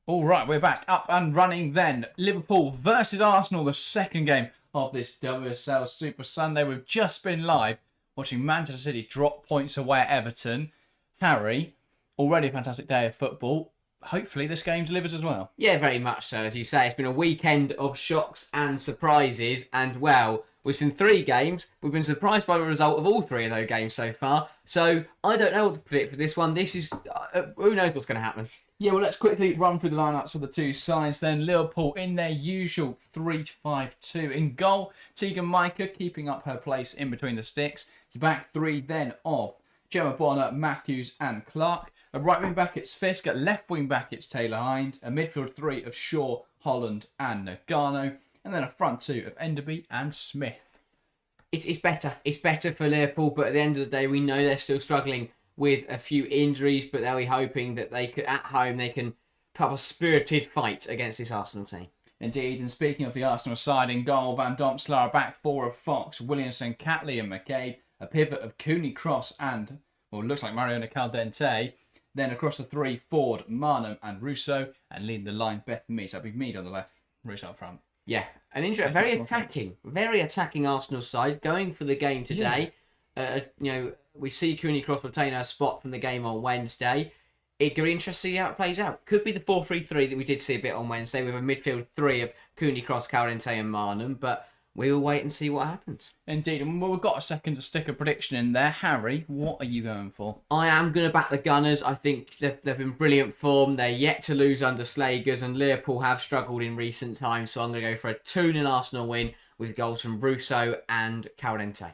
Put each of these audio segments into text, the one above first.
All right, we're back up and running then. Liverpool versus Arsenal, the second game of this WSL Super Sunday. We've just been live watching Manchester City drop points away at Everton. Harry, already a fantastic day of football. Hopefully this game delivers as well. Yeah, very much so. As you say, it's been a weekend of shocks and surprises. And, well, we've seen 3 games. We've been surprised by the result of all 3 of those games so far. So I don't know what to predict for this one. This is... who knows what's going to happen? Yeah, well, let's quickly run through the lineups for the two sides then. Liverpool in their usual 3-5-2. In goal, Tegan Micah keeping up her place in between the sticks. It's back 3 then of Gemma Bonner, Matthews and Clark. At right wing back, it's Fisk. At left wing back, it's Taylor Hines. A midfield 3 of Shaw, Holland and Nagano. And then a front 2 of Enderby and Smith. It's better. It's better for Liverpool, but at the end of the day, we know they're still struggling with a few injuries, but they'll be hoping that they could, at home, they can put up a spirited fight against this Arsenal team. Indeed, and speaking of the Arsenal side, in goal, Van Domselaar, back 4 of Fox, Williamson, Catley and McCabe, a pivot of Cooney Cross and, well, looks like Mariona Caldente. Then across the 3, Ford, Marnham and Russo, and leading the line, Beth Mead. So that'd be Mead on the left, Russo up front. Yeah, very attacking Arsenal side, going for the game today. Yeah. We see Cooney Cross retain her spot from the game on Wednesday. It could be interesting to see how it plays out. Could be the 4-3-3 that we did see a bit on Wednesday with a midfield 3 of Cooney Cross, Caldente and Marnham, but we'll wait and see what happens. Indeed, and well, we've got a second to stick a prediction in there. Harry, what are you going for? I am going to back the Gunners. I think they've been brilliant form. They're yet to lose under Slegers, and Liverpool have struggled in recent times, so I'm going to go for a 2-0 Arsenal win with goals from Russo and Caldente.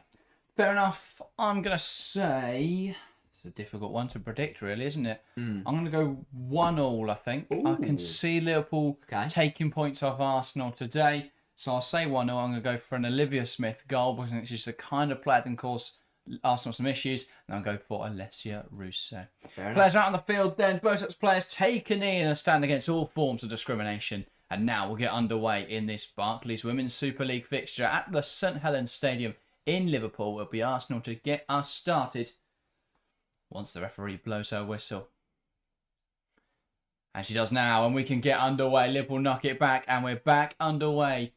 Fair enough. I'm going to say... It's a difficult one to predict, really, isn't it? I'm going to go 1-1, I think. Ooh. I can see Liverpool taking points off Arsenal today. So I'll say 1-0. I'm going to go for an Olivia Smith goal because I think she's the kind of player that can cause Arsenal some issues. And I'll go for Alessia Russo. Players out on the field then. Both sets players take a knee and a stand against all forms of discrimination. And now we'll get underway in this Barclays Women's Super League fixture at the St Helens Stadium in Liverpool. It'll be Arsenal to get us started once the referee blows her whistle. And she does now, and we can get underway. Liverpool knock it back, and we're back underway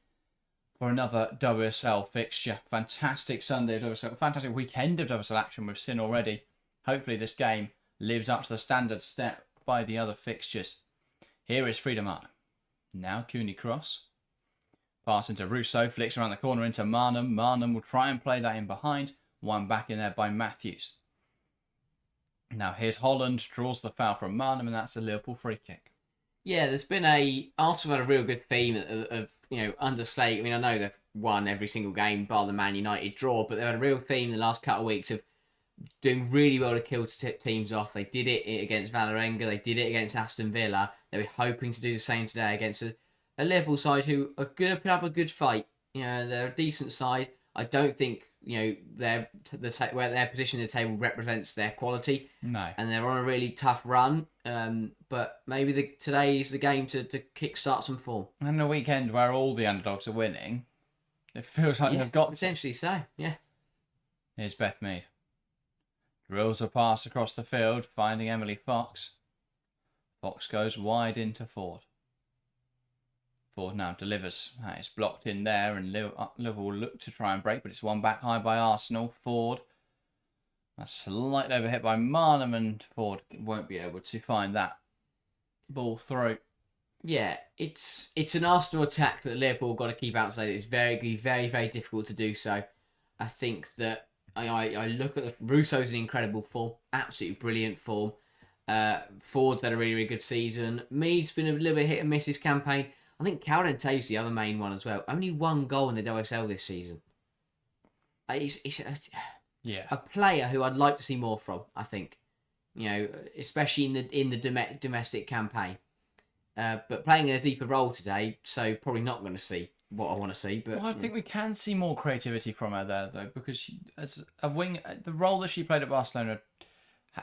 for another WSL fixture. Fantastic Sunday of WSL, fantastic weekend of WSL action we've seen already. Hopefully this game lives up to the standard set by the other fixtures. Here is Frida Marnham. Now Cooney Cross. Pass into Russo, flicks around the corner into Marnham. Marnham will try and play that in behind. One back in there by Matthews. Now here's Holland, draws the foul from Marnham, and that's a Liverpool free kick. Yeah, there's been Arsenal had a real good theme of under Slate. I mean, I know they've won every single game bar the Man United draw, but they had a real theme the last couple of weeks of doing really well to kill teams off. They did it against Vålerenga, they did it against Aston Villa. They were hoping to do the same today against a Liverpool side who are going to put up a good fight. They're a decent side. I don't think where their position in the table represents their quality. No, and they're on a really tough run. But maybe today is the game to kickstart some form. And a weekend where all the underdogs are winning, it feels like they've got potentially so. Yeah. Here's Beth Mead. Drills a pass across the field, finding Emily Fox. Fox goes wide into Ford. Ford now delivers. That is blocked in there, and Liverpool will look to try and break, but it's one back high by Arsenal. Ford. A slight overhit by Marnham, and Ford won't be able to find that ball through. Yeah, it's an Arsenal attack that Liverpool got to keep outside. It's very, very, very difficult to do so. I think that I look at Russo's in incredible form, absolutely brilliant form. Ford's had a really, really good season. Mead's been a little bit hit and miss this campaign. I think Caldente's the other main one as well. Only 1 goal in the WSL this season. It's a player who I'd like to see more from, I think. Especially in the domestic campaign. But playing in a deeper role today, so probably not going to see what I want to see. But I think we can see more creativity from her there, though, because she, as a wing, the role that she played at Barcelona,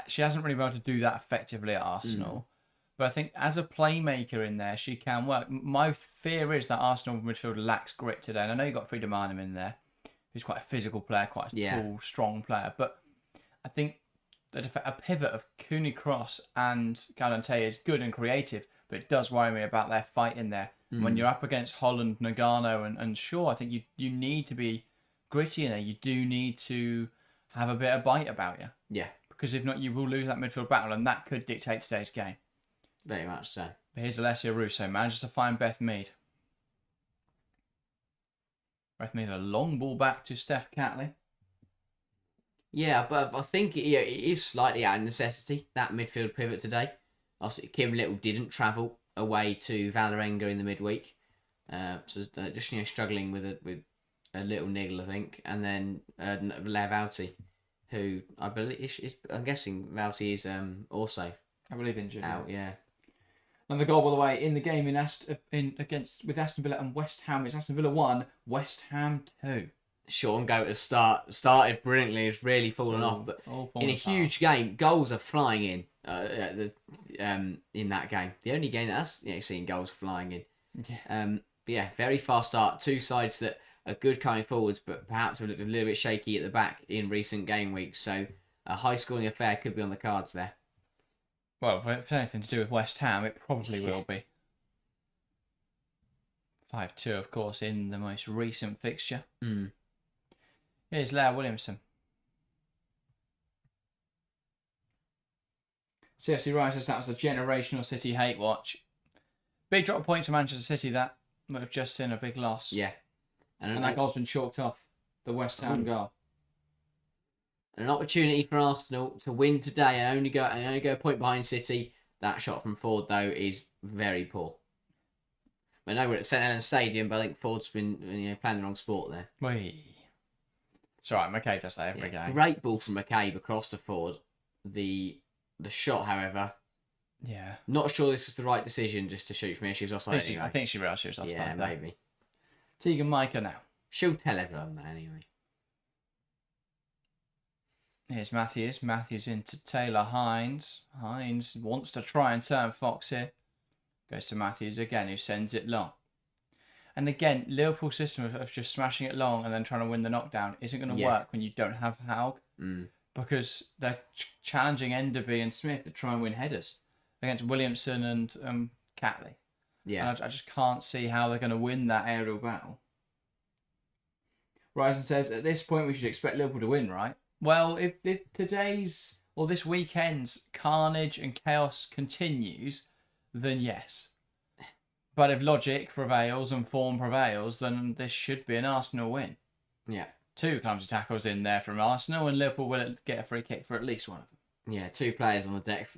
she hasn't really been able to do that effectively at Arsenal. But I think as a playmaker in there, she can work. My fear is that Arsenal midfield lacks grit today. And I know you've got Frida Marnham in there, who's quite a physical player, quite a tall, strong player. But I think a pivot of Cooney Cross and Galante is good and creative, but it does worry me about their fight in there. When you're up against Holland, Nagano, and Shaw, I think you need to be gritty in there. You do need to have a bit of bite about you. Yeah. Because if not, you will lose that midfield battle, and that could dictate today's game. Very much so. But here's Alessia Russo, manages to find Beth Mead. Beth Mead, a long ball back to Steph Catley. Yeah, but I think it is slightly out of necessity, that midfield pivot today. Obviously, Kim Little didn't travel away to Vålerenga in the midweek. So just struggling with a little niggle, I think. And then Lev Auti, who I believe I'm guessing Vauti is also I believe injured. out, yeah. Another goal, by the way, in the game with Aston Villa and West Ham. It's Aston Villa 1, West Ham 2. Sean Goater's started brilliantly. It's really fallen off, but in a huge game, goals are flying in. In that game, the only game that's seen goals flying in. Yeah. Very fast start. Two sides that are good coming forwards, but perhaps have looked a little bit shaky at the back in recent game weeks. So a high scoring affair could be on the cards there. Well, if it's anything to do with West Ham, it probably will be. 5-2, of course, in the most recent fixture. Here's Leah Williamson. CFC writers, that was a generational City hate watch. Big drop of points for Manchester City, that. We've just seen a big loss. Yeah. And that goal's been chalked off. The West Ham goal. And an opportunity for Arsenal to win today and only go a point behind City. That shot from Ford, though, is very poor. I know we're at St Helens Stadium, but I think Ford's been playing the wrong sport there. It's alright, McCabe does that every game. Great ball from McCabe across to Ford. The shot, however, not sure this was the right decision just to shoot from here. She was offside anyway. I think she realised she was offside. Yeah, maybe. Tegan Micah now. She'll tell everyone that anyway. Here's Matthews. Matthews into Taylor Hines. Hines wants to try and turn Fox here. Goes to Matthews again, who sends it long. And again, Liverpool's system of just smashing it long and then trying to win the knockdown isn't going to work when you don't have Haug. Because they're challenging Enderby and Smith to try and win headers against Williamson and Catley. Yeah. And I just can't see how they're going to win that aerial battle. Ryzen says, at this point we should expect Liverpool to win, right? Well, if today's or this weekend's carnage and chaos continues, then yes. But if logic prevails and form prevails, then this should be an Arsenal win. Yeah. 2 clumsy tackles in there from Arsenal, and Liverpool will get a free kick for at least one of them. Yeah, 2 players on the deck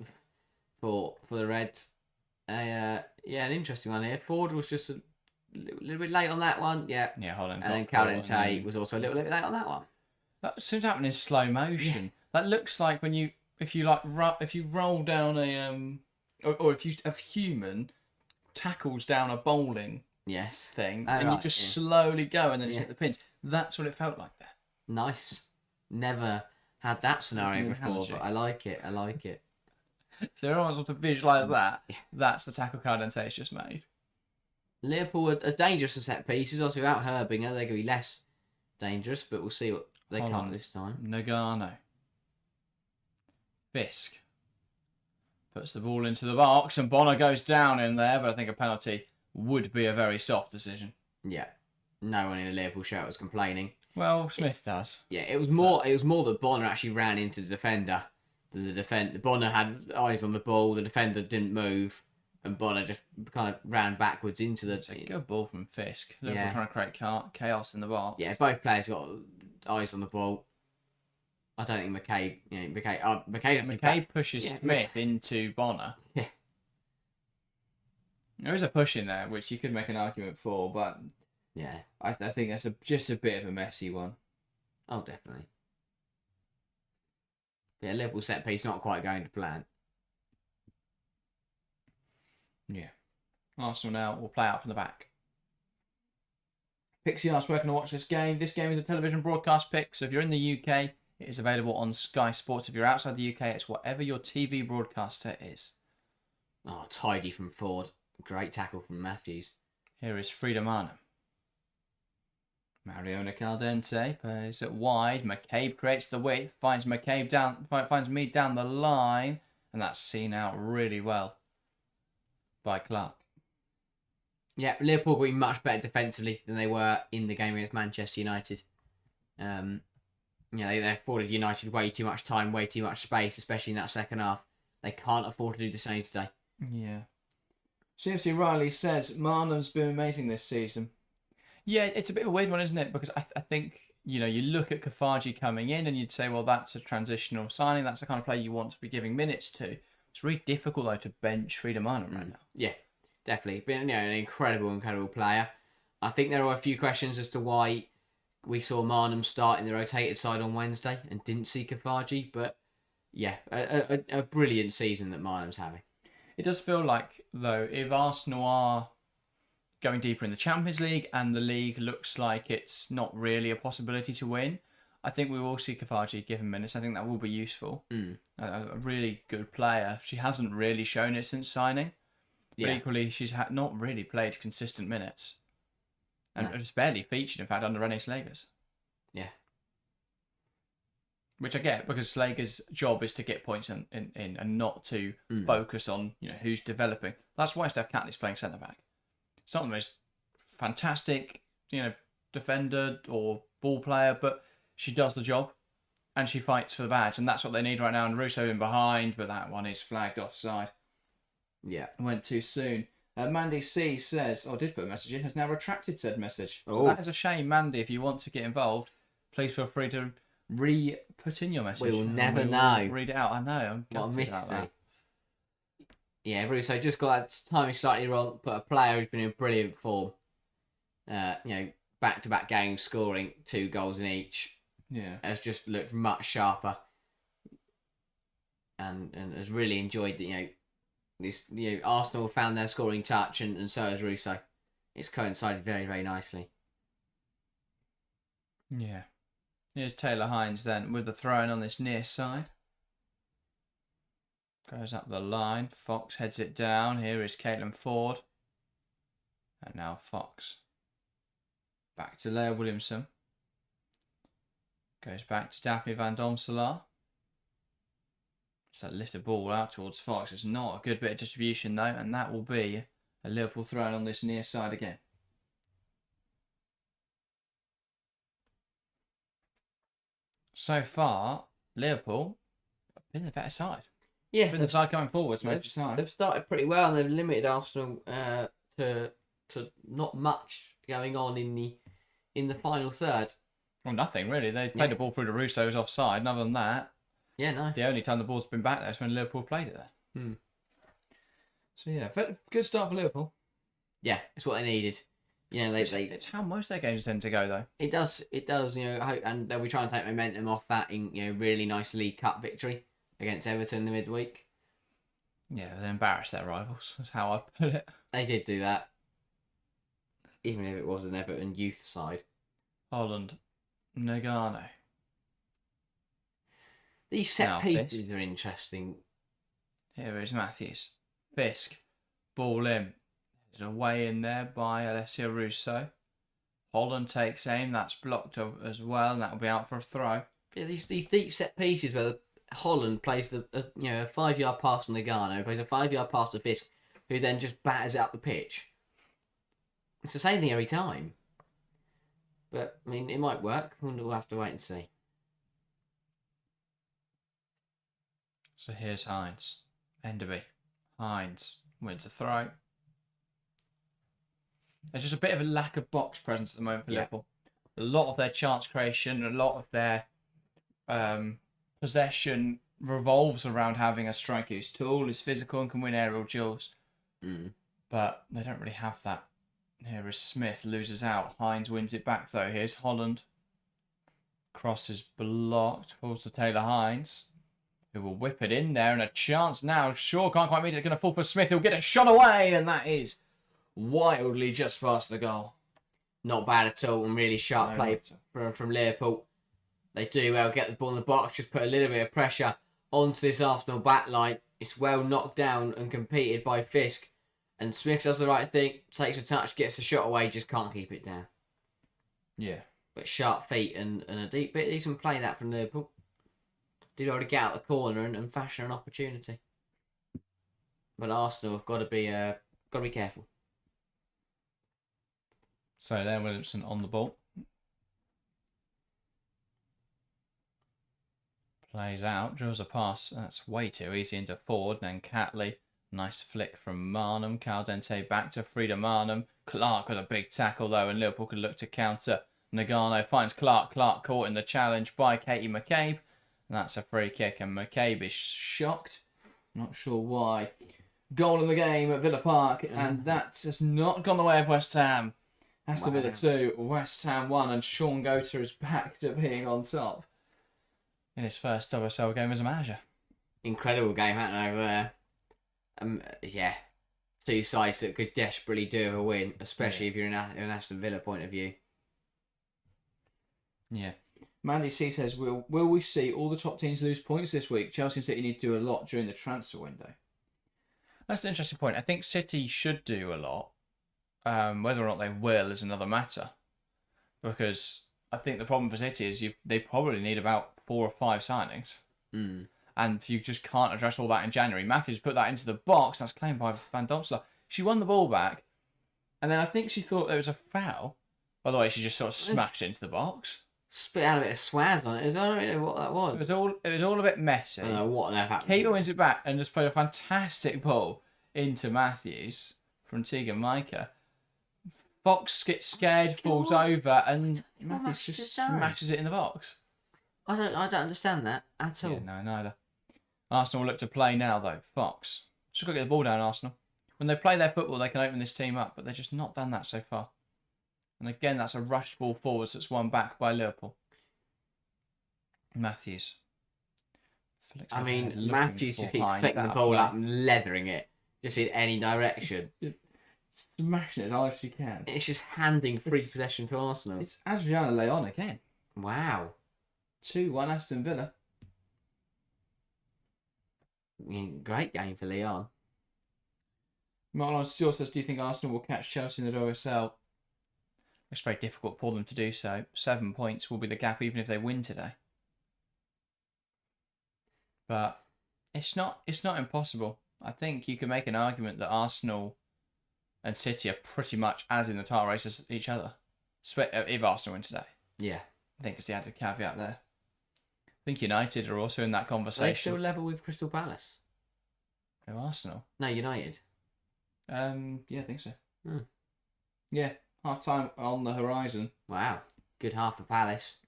for the Reds. An interesting one here. Ford was just a little bit late on that one. Yeah. Yeah, Holland. And then Calvin was also a little bit late on that one. That seems to happen in slow motion. Yeah. That looks like if you roll down or if a human tackles down a bowling thing and you just slowly go and then you hit the pins. That's what it felt like there. Nice. Never had that scenario before, but I like it. So everyone wants to visualise that. Yeah. That's the tackle Cardente's just made. Liverpool are dangerous in set pieces. Obviously, without Herbinger, they're going to be less dangerous, but we'll see what they come this time. Nagano. Fisk puts the ball into the box, and Bonner goes down in there, but I think a penalty would be a very soft decision. Yeah. No one in the Liverpool shirt was complaining. Well, Smith does. Yeah, it was more that Bonner actually ran into the defender than the defender. Bonner had eyes on the ball, the defender didn't move, and Bonner just kind of ran backwards into the... It's a good ball from Fisk. Liverpool trying to create chaos in the box. Yeah, both players got eyes on the ball. I don't think McCabe pushes Smith into Bonner. Yeah. There is a push in there, which you could make an argument for, but... Yeah. I think that's just a bit of a messy one. Oh, definitely. Yeah, Liverpool set piece not quite going to plan. Yeah. Arsenal now will play out from the back. Pixie asked where can I watch this game. This game is a television broadcast pick, so if you're in the UK, it is available on Sky Sports. If you're outside the UK, it's whatever your TV broadcaster is. Oh, tidy from Ford. Great tackle from Matthews. Here is Frida Marnham. Mariona Caldente plays it wide. McCabe creates the width, finds McCabe down, finds Mead down the line, and that's seen out really well by Clark. Yeah, Liverpool will be much better defensively than they were in the game against Manchester United. They afforded United way too much time, way too much space, especially in that second half. They can't afford to do the same today. Yeah. CFC Riley says Marnham's been amazing this season. Yeah, it's a bit of a weird one, isn't it? Because I think, you look at Kafaji coming in and you'd say, well, that's a transitional signing. That's the kind of player you want to be giving minutes to. It's really difficult, though, to bench Frida Marnham right now. Yeah, definitely. Been an incredible player. I think there are a few questions as to why we saw Marnham start in the rotated side on Wednesday and didn't see Kafaji. But, yeah, a brilliant season that Marnham's having. It does feel like, though, if Arsenal are going deeper in the Champions League and the league looks like it's not really a possibility to win, I think we will see Kafaji given minutes. I think that will be useful. A really good player. She hasn't really shown it since signing. But equally, she's not really played consistent minutes. And it's barely featured, in fact, under Renée Slegers. Yeah. Which I get, because Slegers' job is to get points in and not to focus on who's developing. That's why Steph Catley's playing centre-back. It's not the most fantastic, defender or ball player, but she does the job and she fights for the badge, and that's what they need right now. And Russo in behind, but that one is flagged offside. Yeah. Went too soon. Mandy C says, did put a message in, has now retracted said message. Oh. That is a shame, Mandy. If you want to get involved, please feel free to put in your message. We'll never know. Read it out. I know. I'm gutted about that. Yeah, Russo just got that timing slightly wrong, but a player who's been in brilliant form. Back-to-back games, scoring 2 goals in each. Yeah, has just looked much sharper, and has really enjoyed this. Arsenal found their scoring touch, and so has Russo. It's coincided very, very nicely. Yeah. Here's Taylor Hines then with the throw-in on this near side. Goes up the line. Fox heads it down. Here is Caitlin Ford. And now Fox. Back to Leah Williamson. Goes back to Daphne Van Domselaar. So lift the ball out towards Fox. It's not a good bit of distribution though. And that will be a Liverpool throw-in on this near side again. So far, Liverpool have been the better side. Yeah, been the side going forwards most of the time. They've started pretty well, and they've limited Arsenal to not much going on in the final third. Well, nothing really. They played the ball through the Russo's offside. And other than that, no. The only time the ball's been back there is when Liverpool played it there. So yeah, good start for Liverpool. Yeah, it's what they needed. It's how most of their games tend to go though. It does. And they'll be trying to take momentum off that in really nice League Cup victory against Everton in the midweek. Yeah, they embarrassed their rivals. That's how I put it. They did do that, even if it was an Everton youth side. Holland, Nagano. These set pieces are interesting. Here is Matthews. Fisk, ball in. Away in there by Alessia Russo. Holland takes aim. That's blocked as well, and that'll be out for a throw. Yeah, these deep set pieces where Holland plays a 5-yard pass on Nagano, plays a 5-yard pass to Fisk, who then just batters it up the pitch. It's the same thing every time. But I mean, it might work. We'll have to wait and see. So here's Hines. Enderby. Hines wins a throw. There's just a bit of a lack of box presence at the moment for Liverpool. A lot of their chance creation, a lot of their possession revolves around having a striker who's tall, is physical, and can win aerial duels. But they don't really have that. Here is Smith, loses out. Hines wins it back though. Here's Holland. Cross is blocked, falls to Taylor Hines, who will whip it in there, and a chance now. Shaw can't quite meet it, going to fall for Smith. He'll get it shot away, and that is wildly just past the goal. Not bad at all, and really sharp play from Liverpool. They do well get the ball in the box, just put a little bit of pressure onto this Arsenal back line. It's well knocked down and competed by Fisk. And Smith does the right thing, takes a touch, gets the shot away, just can't keep it down. Yeah. but sharp feet and a deep bit. He can play that from Liverpool. Did already get out the corner and fashion an opportunity. But Arsenal have got to be careful. So there, Williamson on the ball. Plays out, draws a pass. That's way too easy into Ford. Then Catley. Nice flick from Marnham. Caldente back to Frida Marnham. Clark with a big tackle though, and Liverpool could look to counter. Nagano finds Clark. Clark caught in the challenge by Katie McCabe. And that's a free kick, and McCabe is shocked. Not sure why. Goal in the game at Villa Park, and that has not gone the way of West Ham. Aston Villa 2, West Ham 1, and Sean Gota is back to being on top in his first WSL game as a manager. Incredible game happening over there. Yeah, two sides that could desperately do with a win, especially if you're in an Aston Villa point of view. Yeah. Mandy C says, will we see all the top teams lose points this week? Chelsea and City need to do a lot during the transfer window. That's an interesting point. I think City should do a lot. Whether or not they will is another matter. Because I think the problem for City is they probably need about 4 or 5 signings. And you just can't address all that in January. Matthews put that into the box. That's claimed by Van Domselaar. She won the ball back. And then I think she thought there was a foul. By the way, she just sort of smashed it into the box. Spit out a bit of swaz on it as well. I don't know what that was. It was all a bit messy. I don't know what on earth happened. Keita wins it back and just played a fantastic ball into Matthews from Tegan Micah. Fox gets scared, falls over, and Matthews just smashes it in the box. I don't understand that at all. Yeah, no, neither. Arsenal will look to play now, though. Fox. Just got to get the ball down, Arsenal. When they play their football, they can open this team up, but they've just not done that so far. And again, that's a rushed ball forwards that's won back by Liverpool. Matthews. I mean, Matthews just keeps picking the ball up and leathering it, just in any direction. Smashing it as hard as she can. It's just handing free possession to Arsenal. It's Adriana Leon again. Wow. 2-1 Aston Villa. Great game for Leon. Marlon Stewart says, do you think Arsenal will catch Chelsea in the WSL? It's very difficult for them to do so. 7 points will be the gap even if they win today. But it's not impossible. I think you can make an argument that Arsenal and City are pretty much as in the title race as each other. If Arsenal win today. Yeah. I think it's the added caveat there. I think United are also in that conversation. Are they still level with Crystal Palace? No, Arsenal. No, United. Yeah, I think so. Yeah, half time on the horizon. Wow, good half for Palace.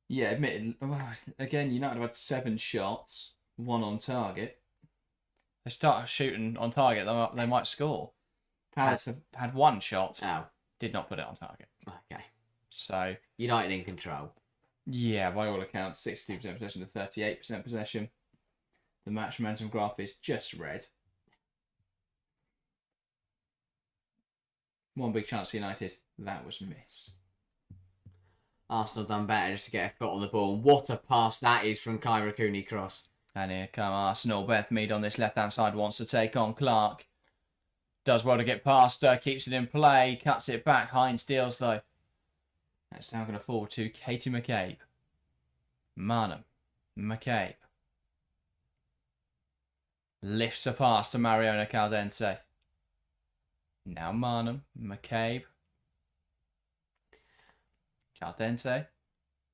Yeah, admitted. Well, again, United have had 7 shots, 1 on target. They start shooting on target, they might score. Palace have had 1 shot. Oh, did not put it on target. Okay. So United in control. Yeah, by all accounts, 62% possession to 38% possession. The match momentum graph is just red. 1 big chance for United. That was missed. Arsenal done better just to get a foot on the ball. What a pass that is from Kyra Cooney-Cross. And here come Arsenal. Beth Mead on this left-hand side wants to take on Clark. Does well to get past her. Keeps it in play. Cuts it back. Hines deals though. That's now going to fall to Katie McCabe. Marnham. McCabe. Lifts a pass to Mariona Caldente. Now Marnham. McCabe. Caldente.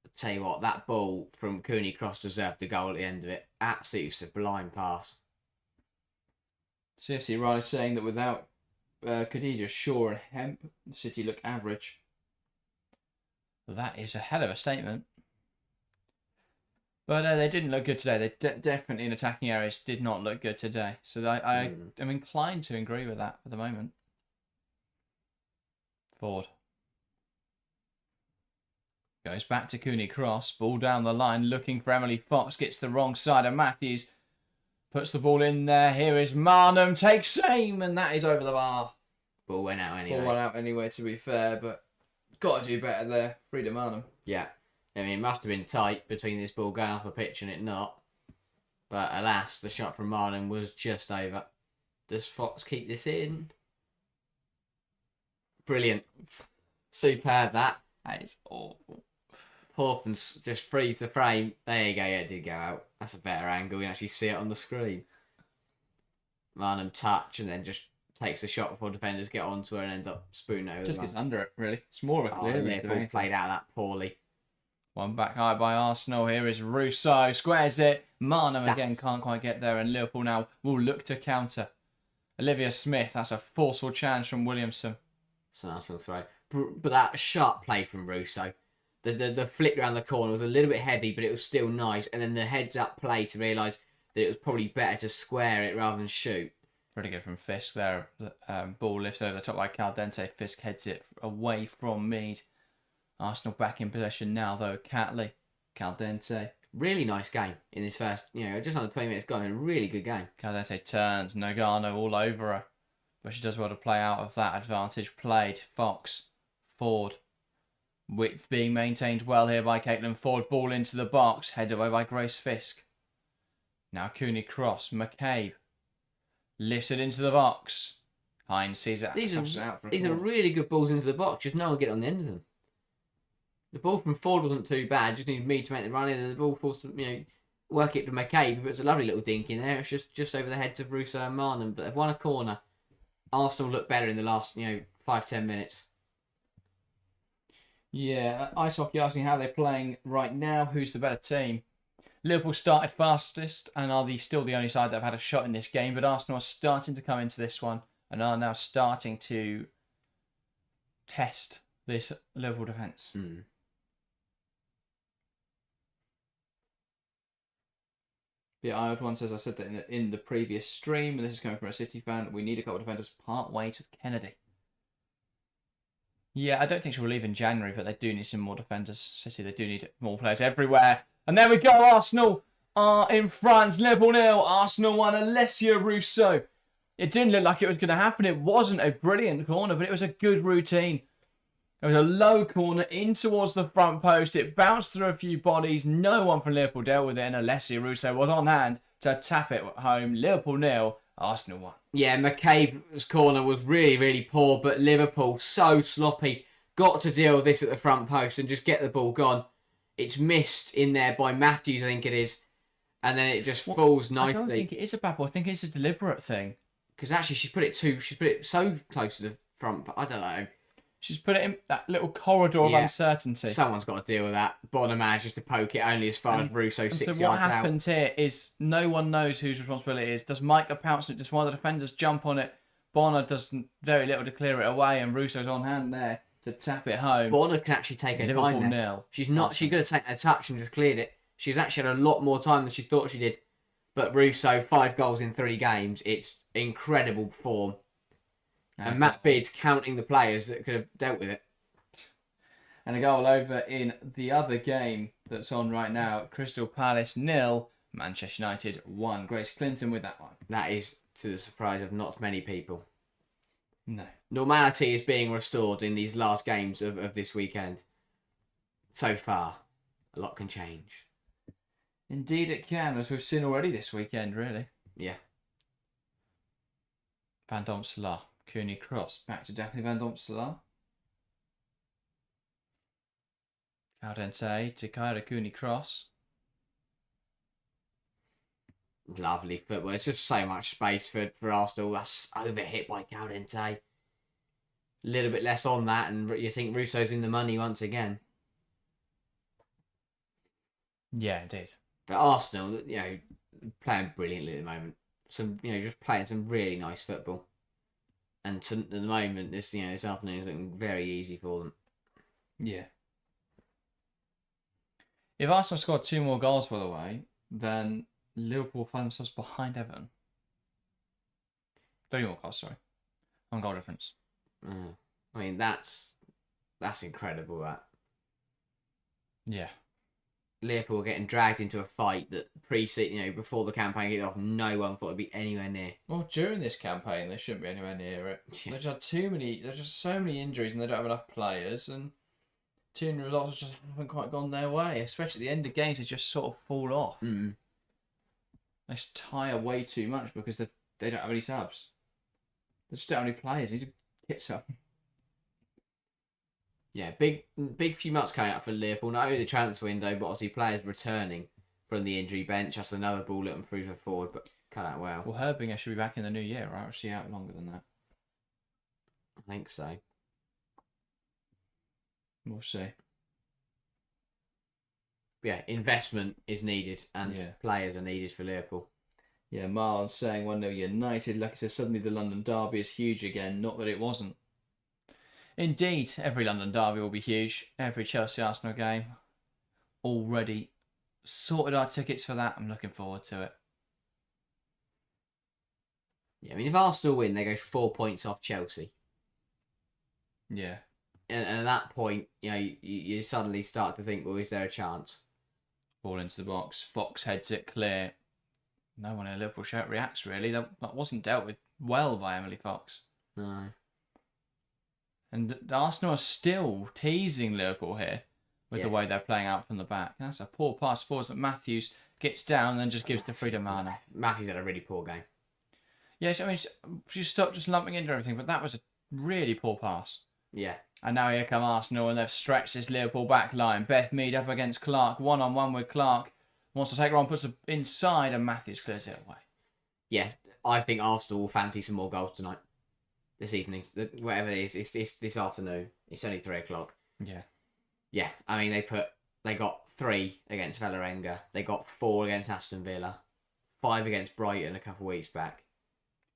I'll tell you what, that ball from Cooney-Cross deserved a goal at the end of it. Absolutely sublime pass. CFC Riley saying that without Khadija, Shaw and Hemp, City look average. That is a hell of a statement. But they didn't look good today. They definitely in attacking areas did not look good today. So I am inclined to agree with that for the moment. Ford. Goes back to Cooney-Cross. Ball down the line looking for Emily Fox. Gets the wrong side of Matthews. Puts the ball in there. Here is Marnham. Takes aim. And that is over the bar. Ball went out anyway. Ball went out anyway, to be fair. But got to do better there. Frida Marnham. Yeah. I mean, it must have been tight between this ball going off the pitch and it not. But alas, the shot from Marnham was just over. Does Fox keep this in? Brilliant. Superb, that. That is awful. Portman's just freeze the frame. There you go. Yeah, it did go out. That's a better angle. You can actually see it on the screen. Marnham touch and then just takes a shot before defenders get onto her and ends up spooning over. Just gets under it, really. It's more of a clearance. Liverpool played out of that poorly. One back high by Arsenal. Here is Rousseau. Squares it. Marnham again can't quite get there. And Liverpool now will look to counter. Olivia Smith. That's a forceful challenge from Williamson. It's an Arsenal throw. But that sharp play from Rousseau. The flick around the corner was a little bit heavy, but it was still nice. And then the heads-up play to realise that it was probably better to square it rather than shoot. Pretty good from Fisk there. Ball lifts over the top by Caldente. Fisk heads it away from Mead. Arsenal back in possession now, though. Catley. Caldente. Really nice game in this first, just under 20 minutes gone. A really good game. Caldente turns. Nagano all over her. But she does well to play out of that advantage played. Fox. Ford. Width being maintained well here by Caitlin Ford. Ball into the box. Headed away by Grace Fisk. Now Cooney cross. McCabe. Lifts it into the box. Hines sees it. These are really good balls into the box. Just no one get on the end of them. The ball from Ford wasn't too bad. Just needed me to make the run in, and the ball forced to work it to McCabe. But it's a lovely little dink in there. It's just over the heads of Russo and Marnham. But they've won a corner. Arsenal look better in the last 5-10 minutes. Yeah, Ice Hockey asking how they're playing right now. Who's the better team? Liverpool started fastest and are still the only side that have had a shot in this game, but Arsenal are starting to come into this one and are now starting to test this Liverpool defence. Yeah, I one says I said that in the previous stream, and this is coming from a City fan. We need a couple of defenders part ways with Kennedy. Yeah, I don't think she'll leave in January, but they do need some more defenders. City, they do need more players everywhere. And there we go. Arsenal are in France. Liverpool 0. Arsenal 1. Alessia Rousseau. It didn't look like it was going to happen. It wasn't a brilliant corner, but it was a good routine. It was a low corner in towards the front post. It bounced through a few bodies. No one from Liverpool dealt with it, and Alessia Rousseau was on hand to tap it home. Liverpool 0. Arsenal 1. Yeah, McCabe's corner was really, really poor, but Liverpool so sloppy. Got to deal with this at the front post and just get the ball gone. It's missed in there by Matthews, I think it is. And then it just falls nicely. I don't think it is a bad ball. I think it's a deliberate thing. Because actually she's put it so close to the front. I don't know. She's put it in that little corridor of uncertainty. Someone's got to deal with that. Bonner manages to poke it only as far as Russo 6 yards out. So what happens here is no one knows whose responsibility it is. Does Micah pounce on it? Does one of the defenders jump on it? Bonner does very little to clear it away, and Russo's on hand there to tap it home. Bonner can actually take her time there. Nil. She could have taken a touch and just cleared it. She's actually had a lot more time than she thought she did. But Russo, 5 goals in 3 games. It's incredible form. And Matt Beard's counting the players that could have dealt with it. And a goal over in the other game that's on right now. Crystal Palace 0, Manchester United 1. Grace Clinton with that one. That is to the surprise of not many people. No. Normality is being restored in these last games of this weekend. So far, a lot can change. Indeed it can, as we've seen already this weekend, really. Yeah. Van Domselaar. Cooney cross. Back to Daphne Van Domselaar. Caldente to Kyra Cooney cross. Lovely football. It's just so much space for Arsenal. That's overhit by Caldente. A little bit less on that, and you think Russo's in the money once again. Yeah, indeed. But Arsenal, playing brilliantly at the moment. Just playing some really nice football. And at the moment, this afternoon is looking very easy for them. Yeah. If Arsenal scored 2 more goals, by the way, then Liverpool find themselves behind Everton. 3 more goals, sorry. 1 goal difference. I mean, that's incredible, that. Yeah. Liverpool were getting dragged into a fight that before the campaign kicked off, no one thought it'd be anywhere near. Well, during this campaign, they shouldn't be anywhere near it. Yeah. There's just so many injuries, and they don't have enough players, and team results just haven't quite gone their way. Especially at the end of games, they just sort of fall off. Mm. They just tire way too much because they don't have any subs. They just don't have any players. They need to get some. Yeah, big few months coming up for Liverpool. Not only the transfer window, but obviously players returning from the injury bench. That's another ball that improved forward, but cut out well. Well, Herbinger should be back in the new year, right? Or is she out longer than that? I think so. We'll see. Yeah, investment is needed and players are needed for Liverpool. Yeah, Marlon's saying 1-0 United. Like I said, suddenly the London derby is huge again. Not that it wasn't. Indeed, every London derby will be huge. Every Chelsea-Arsenal game. Already sorted our tickets for that. I'm looking forward to it. Yeah, I mean, if Arsenal win, they go 4 points off Chelsea. Yeah. And at that point, you suddenly start to think, well, is there a chance? Ball into the box. Fox heads it clear. No one in a Liverpool shirt reacts, really. That wasn't dealt with well by Emily Fox. No. And Arsenal are still teasing Liverpool here with the way they're playing out from the back. That's a poor pass forwards that Matthews gets down and then just gives to Frida Mana. Matthews had a really poor game. Yeah, I mean, she stopped just lumping into everything, but that was a really poor pass. Yeah. And now here come Arsenal, and they've stretched this Liverpool back line. Beth Mead up against Clark, one-on-one with Clark. Wants to take her on, puts her inside, and Matthews clears it away. Yeah, I think Arsenal will fancy some more goals tonight. This evening, whatever it is, it's this afternoon. It's only 3 o'clock. Yeah. Yeah, I mean, they got 3 against Vålerenga. They got 4 against Aston Villa. 5 against Brighton a couple of weeks back.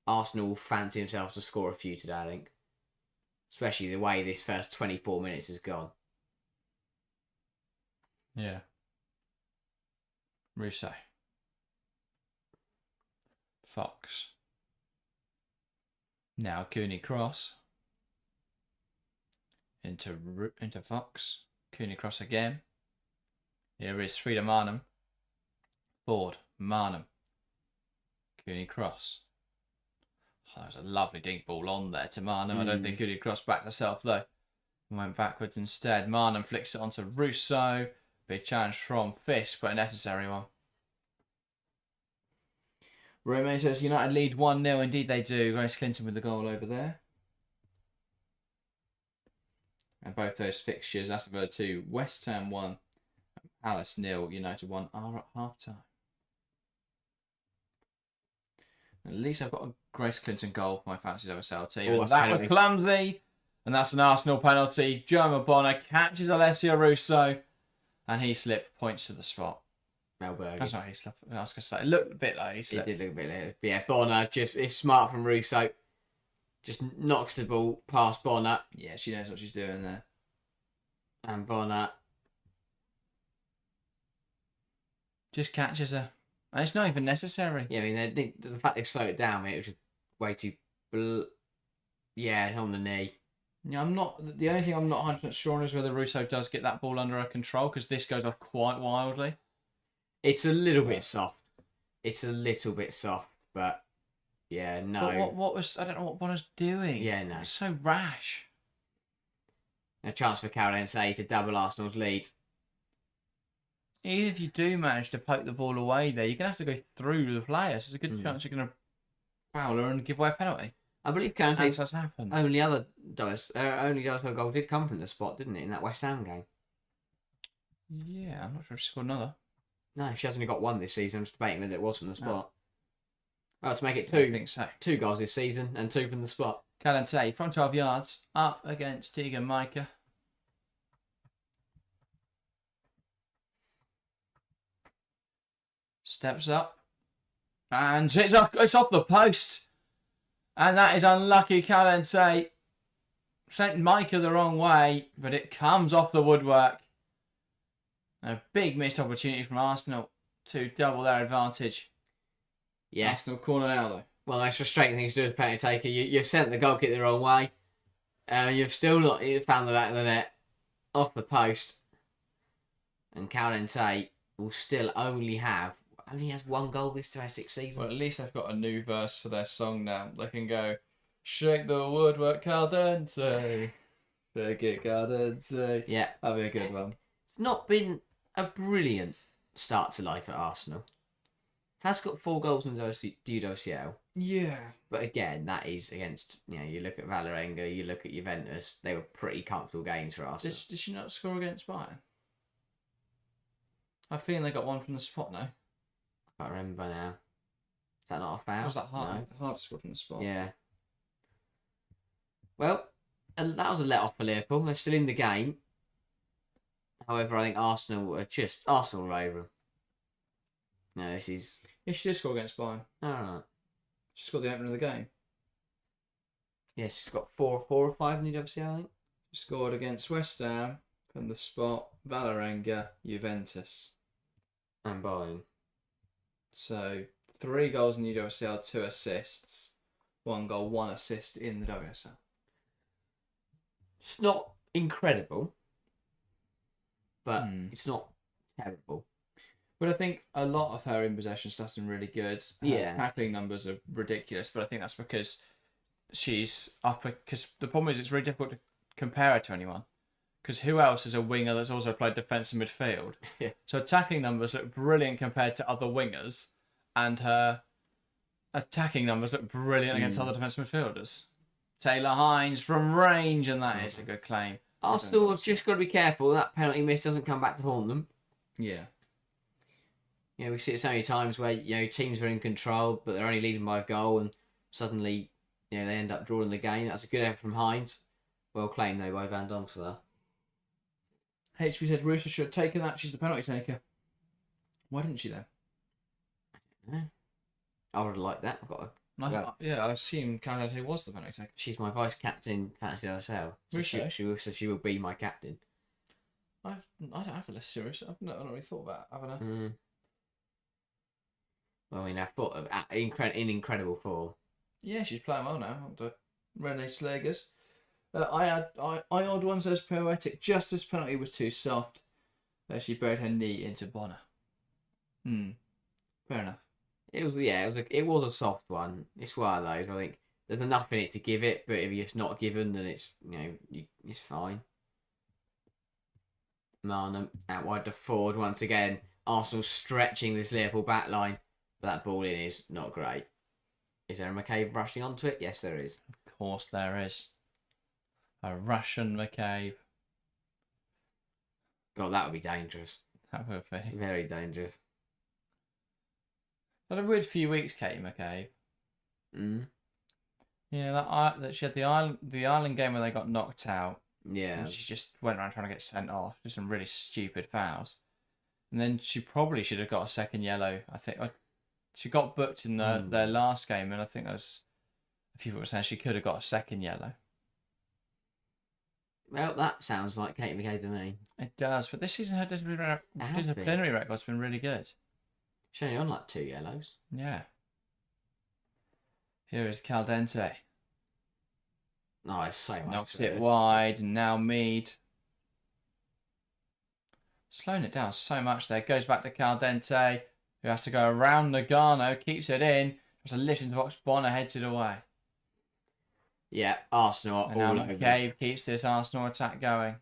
Arsenal will fancy themselves to score a few today, I think. Especially the way this first 24 minutes has gone. Yeah. Russo. Fox. Now Cooney cross. Into Fox. Cooney cross again. Here is Frida Marnham. Ford. Marnham. Cooney cross. Oh, that was a lovely dink ball on there to Marnham. I don't think Cooney crossed back herself though. Went backwards instead. Marnham flicks it onto Russo. Big challenge from Fisk, but a necessary one. Renée says United lead 1-0. Indeed they do. Grace Clinton with the goal over there. And both those fixtures, Aston Villa 2, West Ham 1, Palace 0, United 1 are at half time. At least I've got a Grace Clinton goal for my fantasy WSL team. Oh, And that was clumsy. And that's an Arsenal penalty. German Bonner catches Alessia Russo. And he slipped, points to the spot. Melberg. That's not he slipped. I was going to say, it looked a bit like he slipped. It did look a bit like it. But yeah, Bonner it's smart from Russo. Just knocks the ball past Bonner. Yeah, she knows what she's doing there. And Bonner just catches her. And it's not even necessary. Yeah, I mean, the fact they slowed it down, it was just way too... Yeah, on the knee. Yeah, the only thing I'm not 100% sure on is whether Russo does get that ball under her control, because this goes off quite wildly. It's a little bit soft. It's a little bit soft, but yeah, no. But what was... I don't know what Bonner's doing. Yeah, no. It's so rash. A chance for Caroline Say to double Arsenal's lead. Even if you do manage to poke the ball away there, you're going to have to go through the players. There's a good chance you're going to foul her and give away a penalty. I believe Kante's has happened. only WSL goal did come from the spot, didn't it, in that West Ham game? Yeah, I'm not sure if she scored another. No, she hasn't only got 1 this season. I'm just debating whether it was from the spot. No. Well, to make it 2. I think so. 2 goals this season and 2 from the spot. Calante, from 12 yards, up against Tegan Micah. Steps up. And it's off the post. And that is unlucky. Calante sent Micah the wrong way, but it comes off the woodwork. A big missed opportunity from Arsenal to double their advantage. Yeah. Arsenal corner now, though. Well, the most frustrating thing to do as a penalty taker, you've sent the goal kick the wrong way. You've still not found the back of the net off the post. And Calante will still only has 1 goal this domestic season. Well, at least they've got a new verse for their song now. They can go, shake the woodwork, Caldente. Shake it, Caldente. Yeah. That'll be a good one. It's not been a brilliant start to life at Arsenal. Has got 4 goals in the WSL. Yeah. But again, that is against, you look at Vålerenga, you look at Juventus, they were pretty comfortable games for Arsenal. Did she not score against Bayern? I feel they got one from the spot now. I can't remember now. Is that not a foul? Was that hard? No. Hard to score from the spot. Yeah. Well, that was a let off for Liverpool. They're still in the game. However, I think Arsenal were over them. No, this is... Yeah, she did score against Bayern. Alright. She scored the opener of the game. Yeah, she's got four or five in the WSL, I think. She scored against West Ham from the spot, Vålerenga, Juventus. And Bayern. So 3 goals in the WSL, 2 assists. 1 goal, 1 assist in the WSL. It's not incredible, but it's not terrible. But I think a lot of her in possession stuff's been really good. Her tackling numbers are ridiculous, but I think that's because she's up. Because the problem is, it's really difficult to compare her to anyone. Because who else is a winger that's also played defensive midfield? Yeah. So attacking numbers look brilliant compared to other wingers, and her attacking numbers look brilliant against other defensive midfielders. Taylor Hines from range, and that is a good claim. Arsenal have just got to be careful that penalty miss doesn't come back to haunt them. Yeah. We see it so many times where teams are in control, but they're only leading by a goal, and suddenly they end up drawing the game. That's a good effort from Hines. Well claimed though by Van Donk for that. HB said Russo should have taken that. She's the penalty taker. Why didn't she then? I would have liked that. I assume Caldente was the penalty taker. She's my vice captain, fantasy WSL. Russo? She will be my captain. I don't have a list serious. I've not really thought about it, haven't I? Well, I thought in incredible form. Yeah, she's playing well now. Renée Slegers. I odd one says poetic. Justice penalty was too soft. She buried her knee into Bonner. Fair enough. It was a soft one. It's one of those. I think there's enough in it to give it, but if it's not given, then it's it's fine. Marnham out wide to Ford once again. Arsenal stretching this Liverpool back line, but that ball in is not great. Is there a McCabe rushing onto it? Yes, there is. Of course there is. A Russian McCabe. God, that would be dangerous. That would be. Very dangerous. Had a weird few weeks, Katie McCabe. Yeah, that she had the Ireland game where they got knocked out. Yeah. And she just went around trying to get sent off. Did some really stupid fouls. And then she probably should have got a second yellow. I think she got booked in their last game, and I think there's a few people were saying she could have got a second yellow. Well, that sounds like Katie McCabe to me. It does, but this season her disciplinary record's been really good. She's only on like 2 yellows. Yeah. Here is Caldente. No, it's so much. Knocks it wide, and now Mead. Slowing it down so much there. Goes back to Caldente, who has to go around Nagano, keeps it in. Just a lift into the box. Bonner heads it away. Yeah, Arsenal and all now over. McCabe keeps this Arsenal attack going.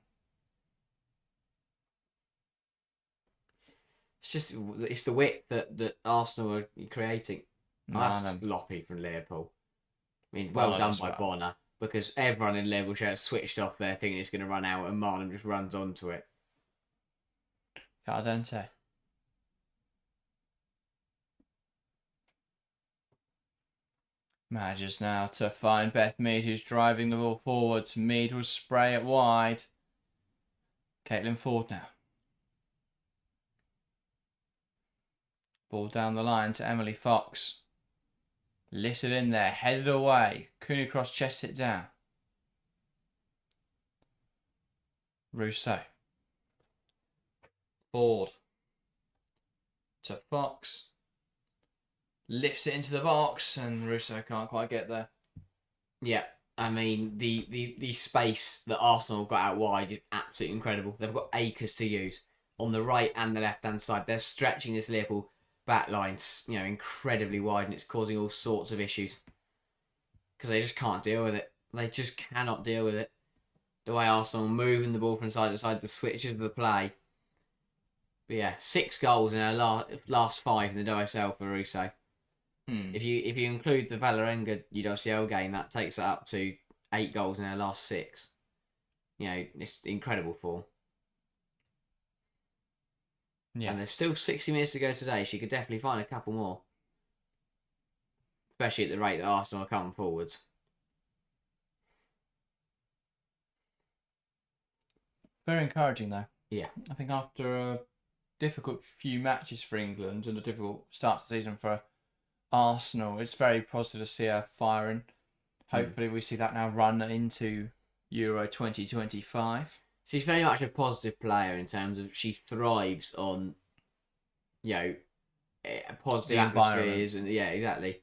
It's the width that Arsenal are creating. That's loppy from Liverpool. I mean, well done by Bonner, because everyone in Liverpool shirt switched off there thinking it's going to run out, and Marlon just runs onto it. Caldente. Manages now to find Beth Mead, who's driving the ball forwards. Mead will spray it wide. Caitlin Ford now. Ball down the line to Emily Fox. Lifted in there, headed away. Cooney Cross chests it down. Rousseau. Ford. To Fox. Lifts it into the box, and Rousseau can't quite get there. Yeah, I mean, the space that Arsenal got out wide is absolutely incredible. They've got acres to use on the right and the left-hand side. They're stretching this Liverpool back line, incredibly wide, and it's causing all sorts of issues because they just can't deal with it. They just cannot deal with it. The way Arsenal are moving the ball from side to side, the switches of the play. But yeah, 6 goals in our last 5 in the WSL for Rousseau. Hmm. If you include the Valerenga UWSL game, that takes it up to 8 goals in their last 6. You know, it's incredible form. Yeah. And there's still 60 minutes to go today. She could definitely find a couple more. Especially at the rate that Arsenal are coming forwards. Very encouraging, though. Yeah. I think after a difficult few matches for England and a difficult start to the season for Arsenal, it's very positive to see her firing. Hopefully we see that now run into Euro 2025. She's very much a positive player in terms of she thrives on, you know, positive The environment. atmospheres. And yeah, exactly.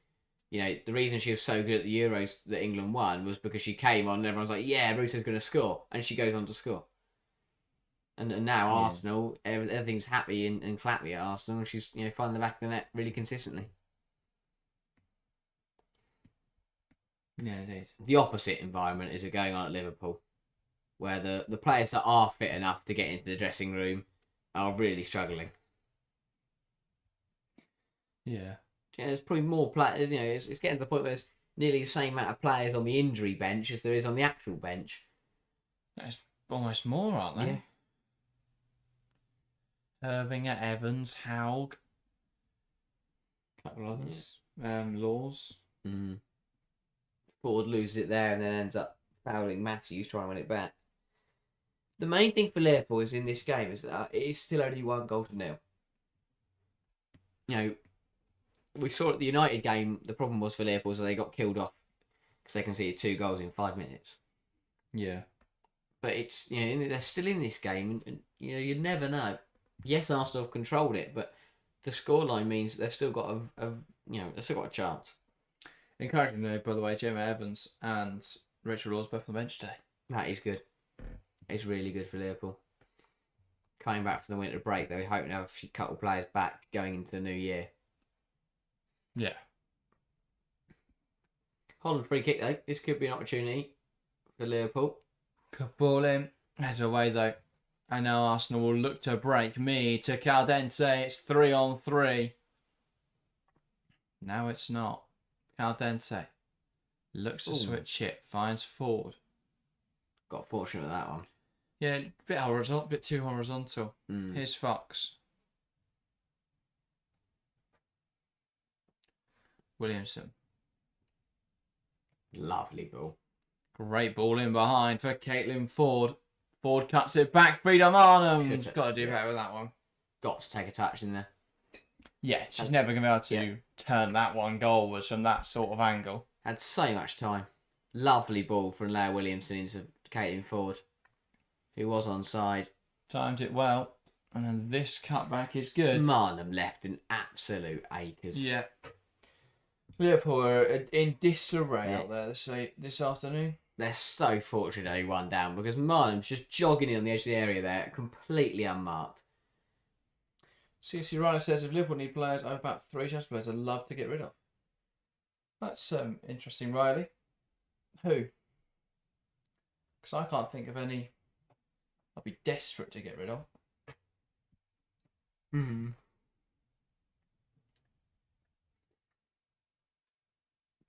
You know, the reason she was so good at the Euros that England won was because she came on and everyone's like, yeah, Russo's going to score. And she goes on to score. And now Arsenal, everything's happy and clappy at Arsenal. And she's, you know, finding the back of the net really consistently. Yeah, indeed. The opposite environment is going on at Liverpool, where the players that are fit enough to get into the dressing room are really struggling. Yeah. Yeah, there's probably more players. You know, it's getting to the point where there's nearly the same amount of players on the injury bench as there is on the actual bench. There's almost more, aren't there? Yeah. Irvinger, Evans, Haug, couple others. Laws. Ford loses it there and then ends up fouling Matthews trying to win it back. The main thing for Liverpool is in this game is that it is still only 1-0. You know, we saw at the United game, the problem was for Liverpool is that they got killed off because they conceded 2 goals in 5 minutes. Yeah. But it's, you know, they're still in this game and you know, you never know. Yes, Arsenal have controlled it, but the scoreline means they've still got they've still got a chance. Encouraging, though, by the way, Gemma Evans and Rachel Laws both on the bench today. That is good. It's really good for Liverpool. Coming back from the winter break, they hope to have a couple of players back going into the new year. Yeah. Holland free kick though. This could be an opportunity for Liverpool. Good ball in. Heads away, though. And now Arsenal will look to break me to Caldente. It's 3-on-3. No, it's not. Caldente looks to switch it. Finds Ford. Got fortunate with that one. Yeah, a bit horizontal, bit too horizontal. Here's Fox. Williamson. Lovely ball. Great ball in behind for Caitlin Ford. Ford cuts it back. Freedom Arnhem's got to do better with that one. Got to take a touch in there. Yeah, she's never going to be able to turn that one goalwards from that sort of angle. Had so much time. Lovely ball from Leah Williamson into Caitlin Ford, who was onside. Timed it well. And then this cutback is good. Marnham left in absolute acres. Yeah. Liverpool are in disarray out there this afternoon. They're so fortunate they won down because Marnham's just jogging in on the edge of the area there, completely unmarked. CSC Ryder says if Liverpool need players, I have about 3 Chelsea players I'd love to get rid of. That's interesting, Riley. Who? Because I can't think of any I'd be desperate to get rid of.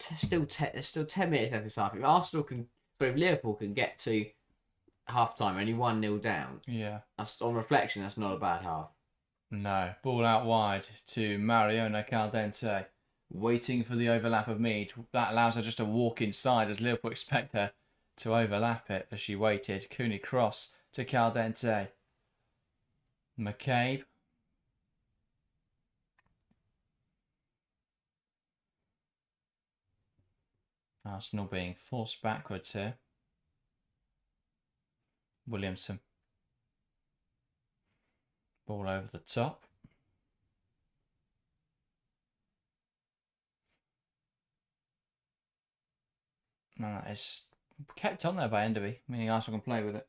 There's still 10 minutes left this half. If Liverpool can get to half time only 1-0 down, that's on reflection, that's not a bad half. No. Ball out wide to Mariona Caldente. Waiting for the overlap of Mead. That allows her just to walk inside as Liverpool expect her to overlap it as she waited. Cooney cross to Caldente. McCabe. Arsenal being forced backwards here. Williamson. Ball over the top. And that is kept on there by Enderby, meaning Arsenal can play with it.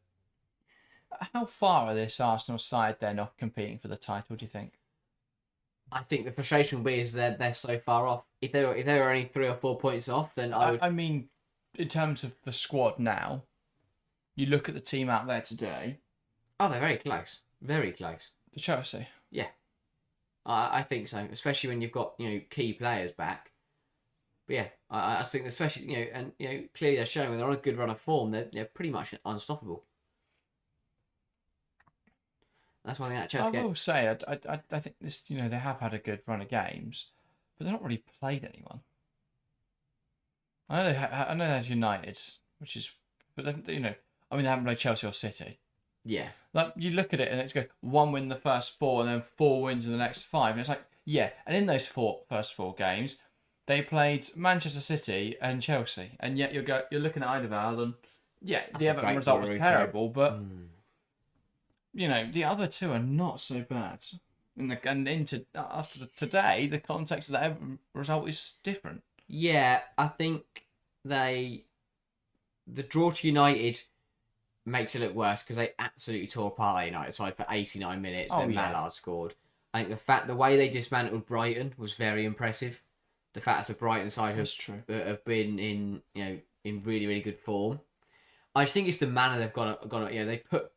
How far are this Arsenal side then off competing for the title, do you think? I think the frustration will be is that they're so far off. If they were only 3 or 4 points off, then I mean, in terms of the squad now, you look at the team out there today. Oh, they're very close. Very close. The Chelsea. Yeah. I think so. Especially when you've got, key players back. But yeah, I think especially and clearly they're showing when they're on a good run of form, they're pretty much unstoppable. That's one thing that I Chelsea will say, I think this, they have had a good run of games, but they've not really played anyone. I know I know they had United, which is, but they haven't played Chelsea or City. Yeah. Like, you look at it and it's go 1 win the first 4 and then 4 wins in the next 5, and it's like, yeah. And in those first 4 games, they played Manchester City and Chelsea, and yet you're looking at Eidevall, and yeah, the Everton result was terrible, but the other two are not so bad. After today, the context of that Everton result is different. Yeah, I think the draw to United makes it look worse because they absolutely tore apart the United side for 89 minutes. Oh, then yeah. Mallard scored. I think the way they dismantled Brighton was very impressive. The fact that the Brighton side have been in really, really good form. I just think it's the manner they've gone. They put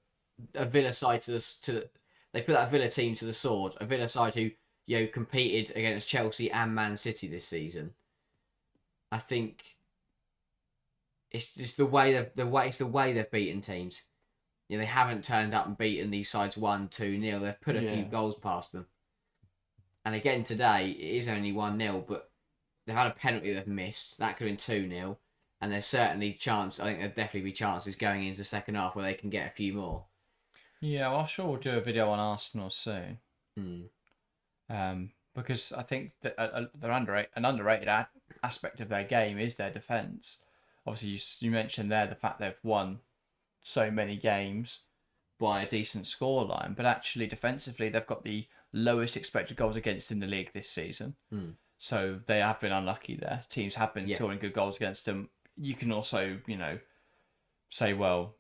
a Villa side they put that Villa team to the sword. A Villa side who competed against Chelsea and Man City this season. I think it's just the way they've beaten teams. They haven't turned up and beaten these sides 1-2-0. They've put a few goals past them. And again today, it is only 1-0, but they've had a penalty they've missed. That could have been 2-0. And there's certainly chance. I think there'll definitely be chances going into the second half where they can get a few more. Yeah, well, I'm sure we'll do a video on Arsenal soon. Because I think that an underrated aspect of their game is their defence. Obviously, you mentioned there the fact they've won so many games by a decent scoreline, but actually defensively they've got the lowest expected goals against in the league this season. So they have been unlucky there. Teams have been scoring good goals against them. You can also, say, well,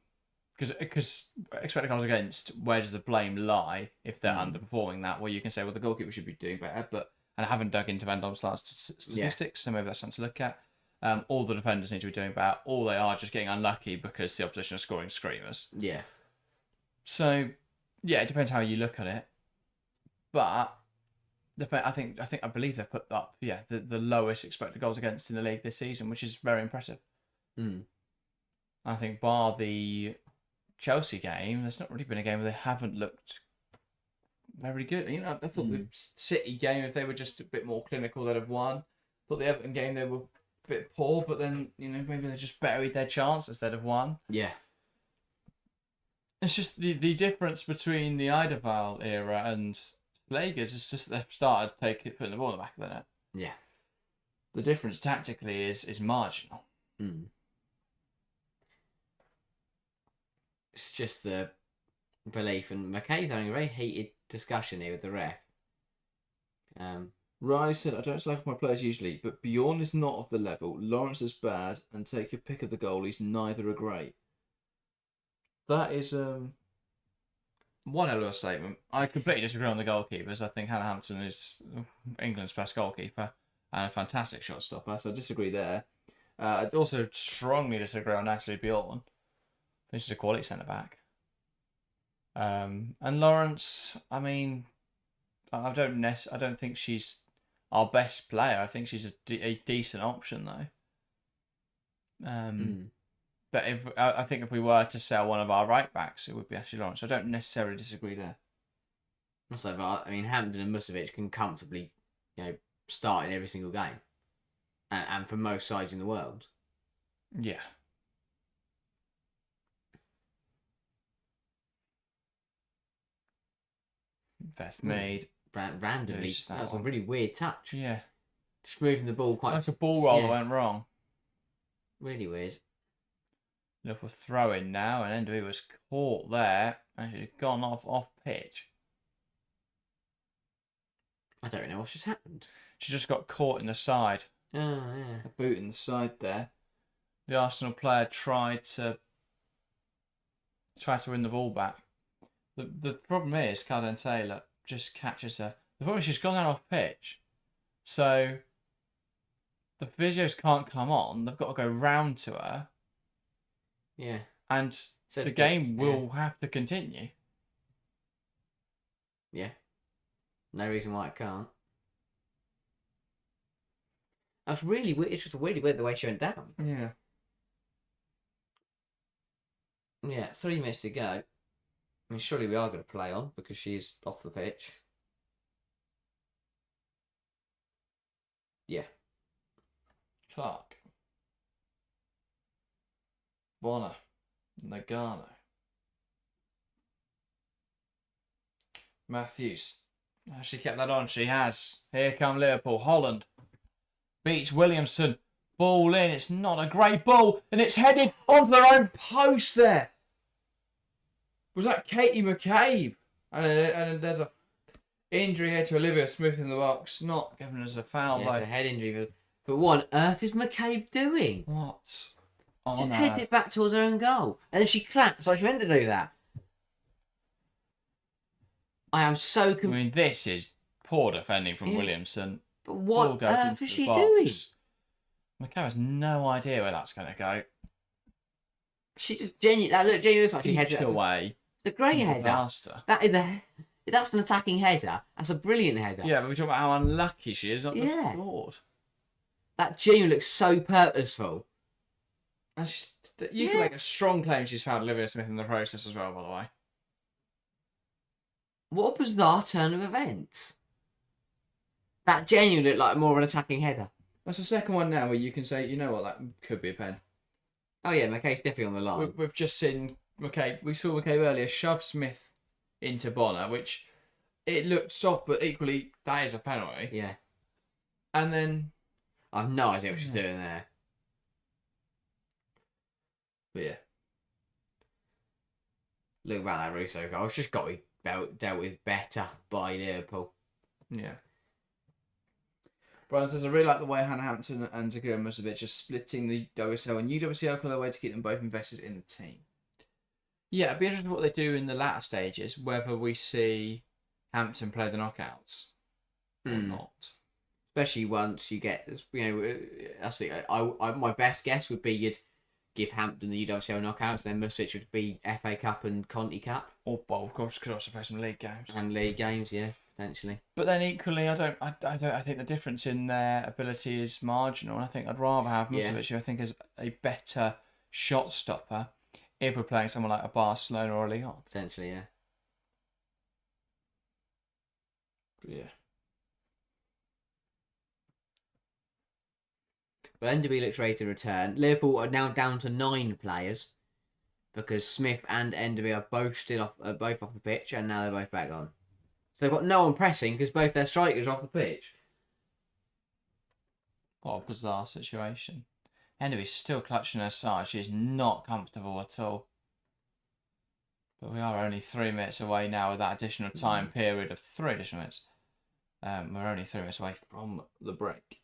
because expected goals against, where does the blame lie if they're underperforming that? Well, you can say, well, the goalkeeper should be doing better, and I haven't dug into Van Dom's last statistics, so maybe that's something to look at. All the defenders need to be doing better. All they are just getting unlucky because the opposition are scoring screamers. Yeah. So, yeah, it depends how you look at it. But I believe they've put up the lowest expected goals against in the league this season, which is very impressive. I think bar the Chelsea game, there's not really been a game where they haven't looked very good. I thought the City game, if they were just a bit more clinical, they'd have won. Thought the Everton game, they were a bit poor, but then maybe they just buried their chance instead of won. Yeah. It's just the difference between the Eidevall era and Slegers is just they've started putting the ball in the back of the net. Yeah. The difference tactically is marginal. It's just the belief, and McKay's having a very heated discussion here with the ref. Riley said, I don't select my players usually, but Bjorn is not of the level. Lawrence is bad, and take your pick of the goalies, neither are great. That is one hell of a statement. I completely disagree on the goalkeepers. I think Hannah Hampton is England's best goalkeeper and a fantastic shot stopper, so I disagree there. I'd also strongly disagree on Natalie Bjorn. I think she's a quality centre-back. And Lawrence, I don't think she's our best player. I think she's a decent option, though. But I think if we were to sell one of our right backs, it would be Ashley Lawrence. I don't necessarily disagree there. Hampton and Musovic can comfortably, start in every single game, and for most sides in the world. Yeah. Beth made randomly. That was a really weird touch. Yeah. Just moving the ball quite like a ball roll that went wrong. Really weird. Liverpool throw in now, and Enderby was caught there, and she's gone off pitch. I don't know what's just happened. She just got caught in the side. Oh, yeah. A boot in the side there. The Arsenal player tried to win the ball back. The problem is, Carden Taylor just catches her. The problem is she's gone out off pitch. So the physios can't come on. They've got to go round to her. Yeah. And so the game will have to continue. Yeah. No reason why it can't. That's really weird. It's just really weird the way she went down. Yeah. Yeah, 3 minutes to go. I mean, surely we are going to play on because she's off the pitch. Yeah. Clark. Bonner. Nagano. Matthews. She kept that on. She has. Here come Liverpool. Holland beats Williamson. Ball in. It's not a great ball. And it's headed onto their own post there. Was that Katie McCabe? And there's a injury here to Olivia Smith in the box. Not given as a foul, Yeah, though. it's a head injury. But what on earth is McCabe doing? What? Just head it back towards her own goal. And then she claps like she meant to do that. I am so I mean, this is poor defending from Williamson. But what Ball goes on earth into is the she box. doing? McCabe has no idea where that's going to go. She just genuinely looks like she heads Each it away. It's a great header. Disaster. That's an attacking header. That's a brilliant header. Yeah, but we talk about how unlucky she is, not Yeah. the fraud. That genuinely looks so purposeful. And you can make a strong claim she's found Olivia Smith in the process as well, by the way. What a bizarre turn of events. That genuinely looked like more of an attacking header. That's the second one now where you can say, you know what, that could be a pen. Oh yeah, McKay's definitely on the line. We've just seen McCabe. We saw McCabe earlier shove Smith into Bonner, which it looked soft, but equally that is a penalty. Yeah. And then I've no idea what she's doing there. But yeah. Look about that Russo goal. It's just got to be dealt with better by Liverpool. Yeah. Brian says, I really like the way Hannah Hampton and Zagura Musovic are splitting the WSL and UWSL call their way to keep them both invested in the team. Yeah, it'd be interesting what they do in the latter stages, whether we see Hampton play the knockouts or not. Especially once you get, my best guess would be you'd give Hampton the UWSL knockouts, then Musovic would be FA Cup and Conti Cup. Or bowl, of course, could also play some league games. And league games, yeah, potentially. But then equally, I think the difference in their ability is marginal. I think I'd rather have Musovic, who I think is a better shot stopper if we're playing someone like a Barcelona or a Lyon. Potentially, yeah. Yeah. But Enderby looks ready to return. Liverpool are now down to 9 players because Smith and Enderby are both off the pitch, and now they're both back on. So they've got no one pressing because both their strikers are off the pitch. What a bizarre situation. Enderby's still clutching her side. She is not comfortable at all. But we are only 3 minutes away now with that additional time period of 3 additional minutes. We're only 3 minutes away from the break.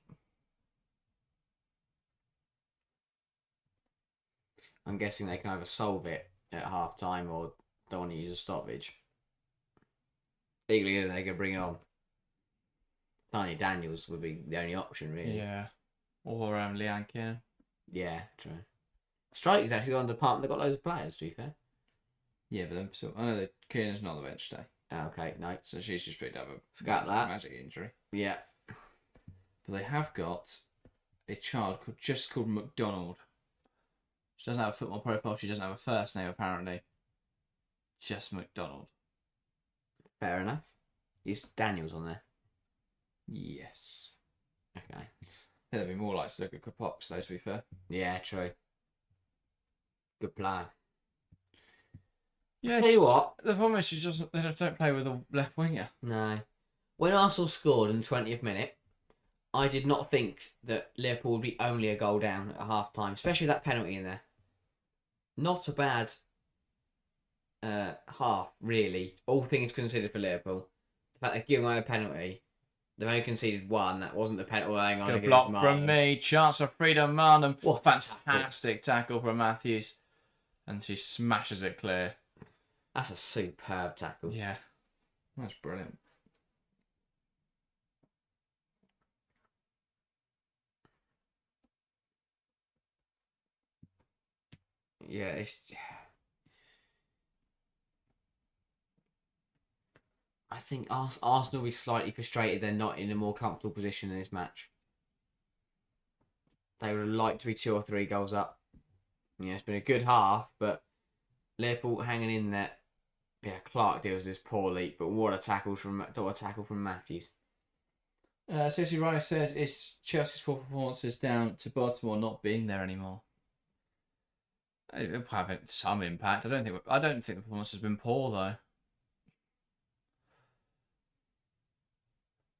I'm guessing they can either solve it at half time or don't want to use a stoppage. Legally, they could bring on Tanya Daniels would be the only option, really. Yeah. Or Leanne Kiernan. Yeah, true. Strikers actually got on the department. They've got loads of players, to be fair. Yeah, but then still, I know that Kiernan's not on the bench today. Oh, okay, no. So she's just picked up a Scrap that. magic injury. Yeah. But they have got a child called McDonald. She doesn't have a football profile. She doesn't have a first name, apparently. Just McDonald. Fair enough. Is Daniels on there? Yes. Okay. I think they'd be more likely to look at Kapox, though, to be fair. Yeah, true. Good plan. Yeah, I'll tell you what. the problem is they don't play with a left winger. No. When Arsenal scored in the 20th minute, I did not think that Liverpool would be only a goal down at half time, especially with that penalty in there. Not a bad half, really. All things considered for Liverpool. The fact they've given away a penalty, they've only conceded one. That wasn't the penalty. Hang on, Good block from me. Chance for Freedom Marnham. What fantastic tackle from Matthews. And she smashes it clear. That's a superb tackle. Yeah. That's brilliant. Yeah, it's... I think Arsenal will be slightly frustrated they're not in a more comfortable position in this match. they would have liked to be 2 or 3 goals up. It's been a good half, but Liverpool hanging in there. Yeah, Clark deals this poorly, but what a tackle from Matthews. City Rice says it's Chelsea's poor performances down to Baltimore not being there anymore. It will have some impact. I don't think the performance has been poor though.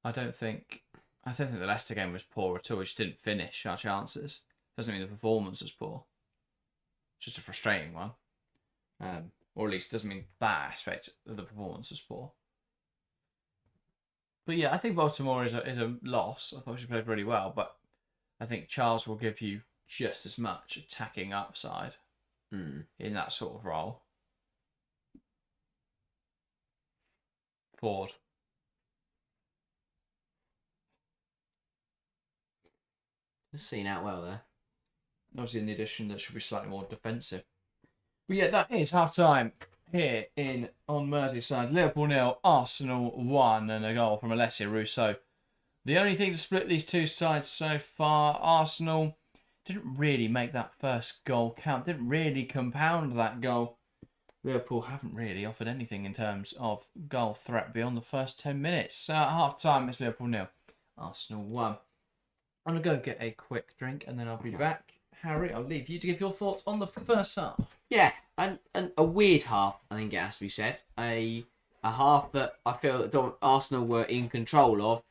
I don't think the Leicester game was poor at all. We just didn't finish our chances. Doesn't mean the performance was poor. It's just a frustrating one. Or at least doesn't mean that aspect of the performance was poor. But yeah, I think Baltimore is a loss. I thought she played really well, but I think Charles will give you just as much attacking upside in that sort of role. Ford. Just seen out well there. Obviously in the addition that should be slightly more defensive. But yeah, that is half time here on Merseyside. Liverpool 0, Arsenal 1, and a goal from Alessia Russo. The only thing to split these two sides so far, Arsenal didn't really make that first goal count, didn't really compound that goal. Liverpool haven't really offered anything in terms of goal threat beyond the first 10 minutes. At half time, it's Liverpool 0, Arsenal 1. I'm going to go get a quick drink and then I'll be back. Harry, I'll leave you to give your thoughts on the first half. Yeah, and a weird half, I think it has to be said. A half that I feel that Arsenal were in control of,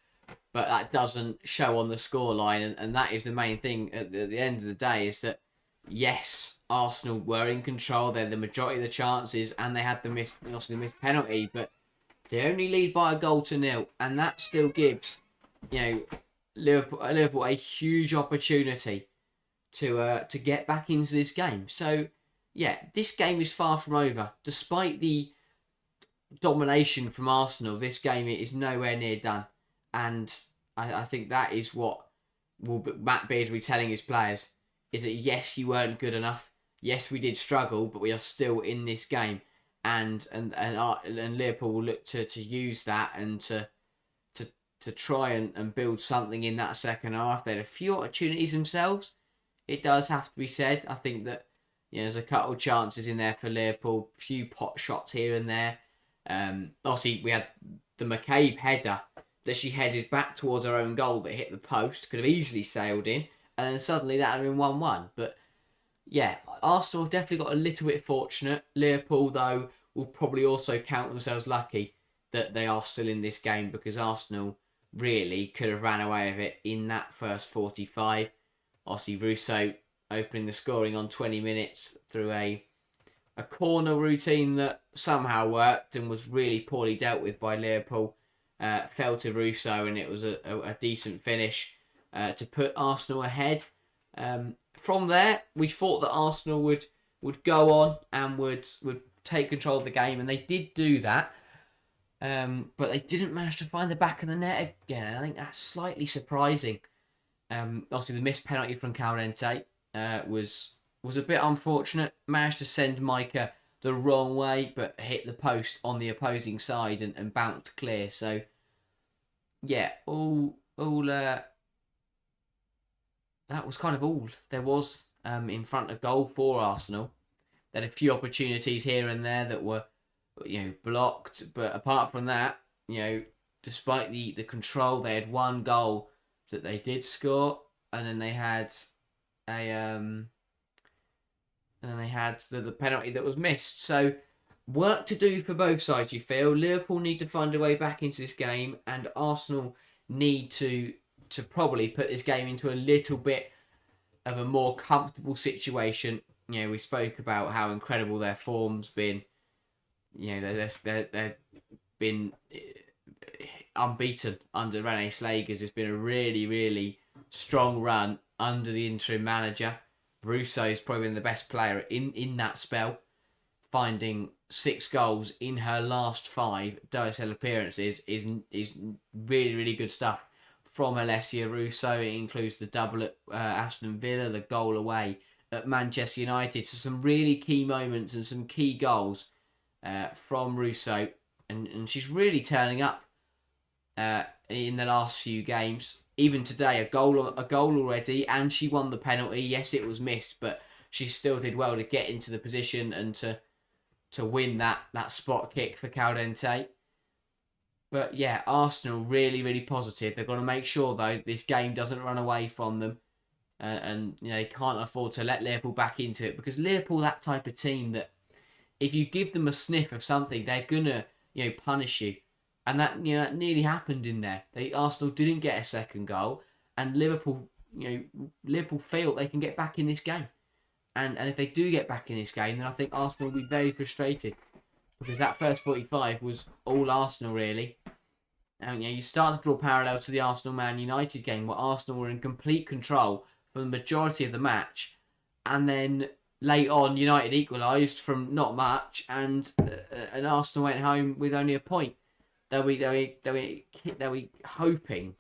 but that doesn't show on the scoreline. And that is the main thing at the end of the day, is that, yes, Arsenal were in control. They had the majority of the chances and they had the missed penalty, but they only lead by a goal to 0. And that still gives, Liverpool a huge opportunity to get back into this game. So, yeah, this game is far from over. Despite the domination from Arsenal, this game is nowhere near done. And I think that is what Matt Beard will be telling his players, is that yes, you weren't good enough. Yes, we did struggle, but we are still in this game. And Liverpool will look to use that and to try and build something in that second half. They had a few opportunities themselves. It does have to be said. I think that there's a couple of chances in there for Liverpool, a few pot shots here and there. Obviously, we had the McCabe header that she headed back towards her own goal that hit the post, could have easily sailed in, and then suddenly that had been 1-1. But yeah, Arsenal definitely got a little bit fortunate. Liverpool, though, will probably also count themselves lucky that they are still in this game, because Arsenal really could have ran away with it in that first 45. Obviously, Russo opening the scoring on 20 minutes through a corner routine that somehow worked and was really poorly dealt with by Liverpool. Fell to Russo, and it was a decent finish to put Arsenal ahead. From there, we thought that Arsenal would go on and would take control of the game, and they did do that. But they didn't manage to find the back of the net again. I think that's slightly surprising. Obviously, the missed penalty from Calrente was a bit unfortunate. Managed to send Micah the wrong way, but hit the post on the opposing side and bounced clear. So, yeah, that was kind of all there was in front of goal for Arsenal. They had a few opportunities here and there that were blocked, but apart from that, despite the control, they had one goal that they did score, and then they had the penalty that was missed. So work to do for both sides, you feel. Liverpool need to find a way back into this game, and Arsenal need to probably put this game into a little bit of a more comfortable situation. We spoke about how incredible their form's been. They've been unbeaten under Renée Slegers. It's been a really, really strong run under the interim manager. Russo's probably been the best player in that spell, finding 6 goals in her last 5 WSL appearances is really, really good stuff from Alessia Russo. It includes the double at Aston Villa, the goal away at Manchester United. So some really key moments and some key goals from Russo, and she's really turning up in the last few games. even today, a goal already, and she won the penalty. Yes, it was missed, but she still did well to get into the position and to win that spot kick for Caldente. But yeah, Arsenal really, really positive. They've got to make sure, though, this game doesn't run away from them. And they can't afford to let Liverpool back into it, because Liverpool, that type of team that if you give them a sniff of something, they're going to punish you. And that that nearly happened in there. Arsenal didn't get a second goal, and Liverpool feel they can get back in this game. And if they do get back in this game, then I think Arsenal will be very frustrated, because that first 45 was all Arsenal, really. And you start to draw parallel to the Arsenal-Man United game, where Arsenal were in complete control for the majority of the match, and then late on United equalised from not much, and Arsenal went home with only a point. They'll be hoping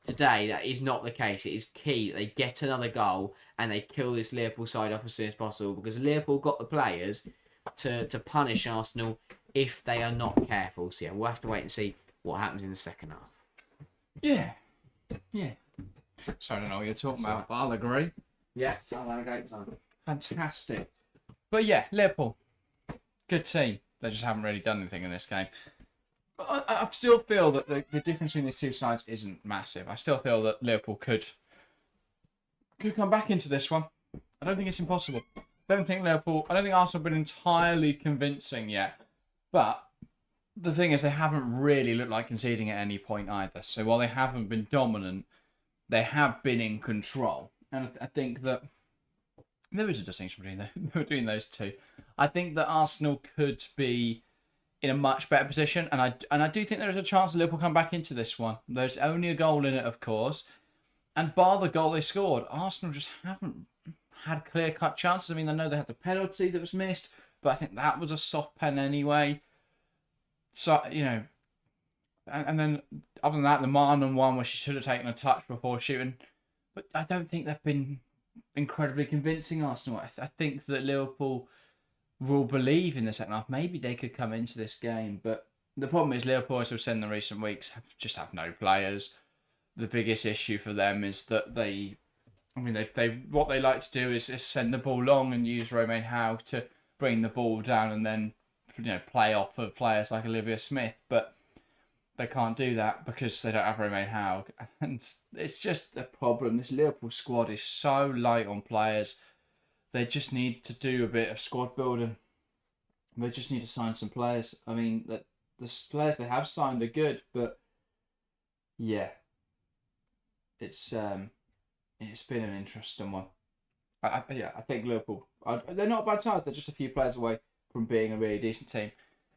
today that is not the case. It is key that they get another goal and they kill this Liverpool side off as soon as possible, because Liverpool got the players to punish Arsenal if they are not careful. So yeah, we'll have to wait and see what happens in the second half. Yeah. So I don't know what you're talking about, but I'll agree. Yeah, I'll have a great time. Fantastic. But yeah, Liverpool, good team. They just haven't really done anything in this game. But I still feel that the difference between these two sides isn't massive. I still feel that Liverpool could come back into this one. I don't think it's impossible. I don't think Arsenal have been entirely convincing yet. But the thing is, they haven't really looked like conceding at any point either. So while they haven't been dominant, they have been in control. And I think that there is a distinction between those two. I think that Arsenal could be in a much better position, and I do think there is a chance that Liverpool come back into this one. There's only a goal in it, of course, and bar the goal they scored, Arsenal just haven't had clear-cut chances. I mean, I know they had the penalty that was missed, but I think that was a soft pen anyway. So, and then other than that, the Marnon one where she should have taken a touch before shooting, but I don't think they've been incredibly convincing, Arsenal. I think that Liverpool will believe in the second half. Maybe they could come into this game, but the problem is Liverpool, as we've said in the recent weeks, have no players. The biggest issue for them is that they what they like to do is send the ball long and use Romain Howe to bring the ball down and then play off of players like Olivia Smith, but they can't do that because they don't have Romain Howe, and it's just a problem. This Liverpool squad is so light on players. They just need to do a bit of squad building. They just need to sign some players. I mean, the players they have signed are good, but yeah, it's been an interesting one. I think Liverpool, they're not a bad side. They're just a few players away from being a really decent team.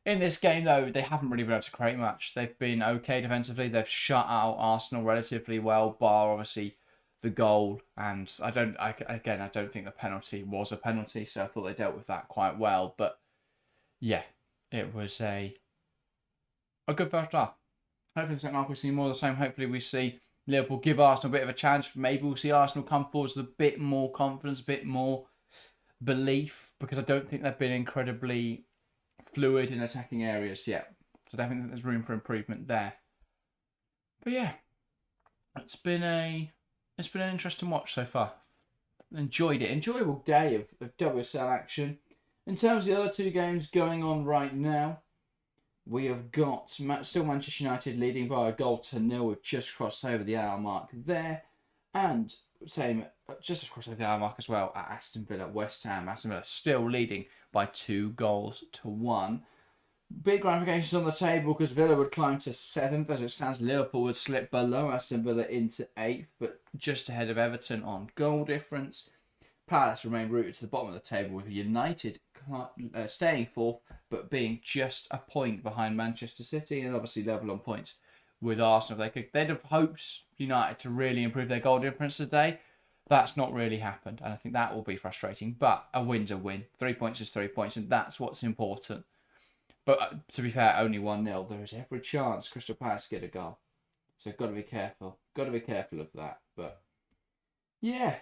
In this game, though, they haven't really been able to create much. They've been okay defensively. They've shut out Arsenal relatively well, bar obviously the goal, and I don't think the penalty was a penalty, so I thought they dealt with that quite well. But yeah, it was a good first half. Hopefully the second half we see more of the same. Hopefully we see Liverpool give Arsenal a bit of a challenge. Maybe we'll see Arsenal come forward with a bit more confidence, a bit more belief, because I don't think they've been incredibly fluid in attacking areas yet. So I don't think there's room for improvement there. But yeah, it's been an interesting watch so far. Enjoyed it. Enjoyable day of WSL action. In terms of the other two games going on right now, we have got still Manchester United leading by a 1-0. We've just crossed over the hour mark there. And same, just across over the hour mark as well at Aston Villa, West Ham. Aston Villa still leading by 2-1. Big ramifications on the table because Villa would climb to 7th. As it stands, Liverpool would slip below Aston Villa into 8th, but just ahead of Everton on goal difference. Palace remain rooted to the bottom of the table with United staying 4th, but being just a point behind Manchester City, and obviously level on points with Arsenal. They'd have hoped United to really improve their goal difference today. That's not really happened, and I think that will be frustrating. But a win's a win. 3 points is 3 points, and that's what's important. But to be fair, only 1-0. There is every chance Crystal Palace get a goal. So got to be careful. Got to be careful of that. But yeah,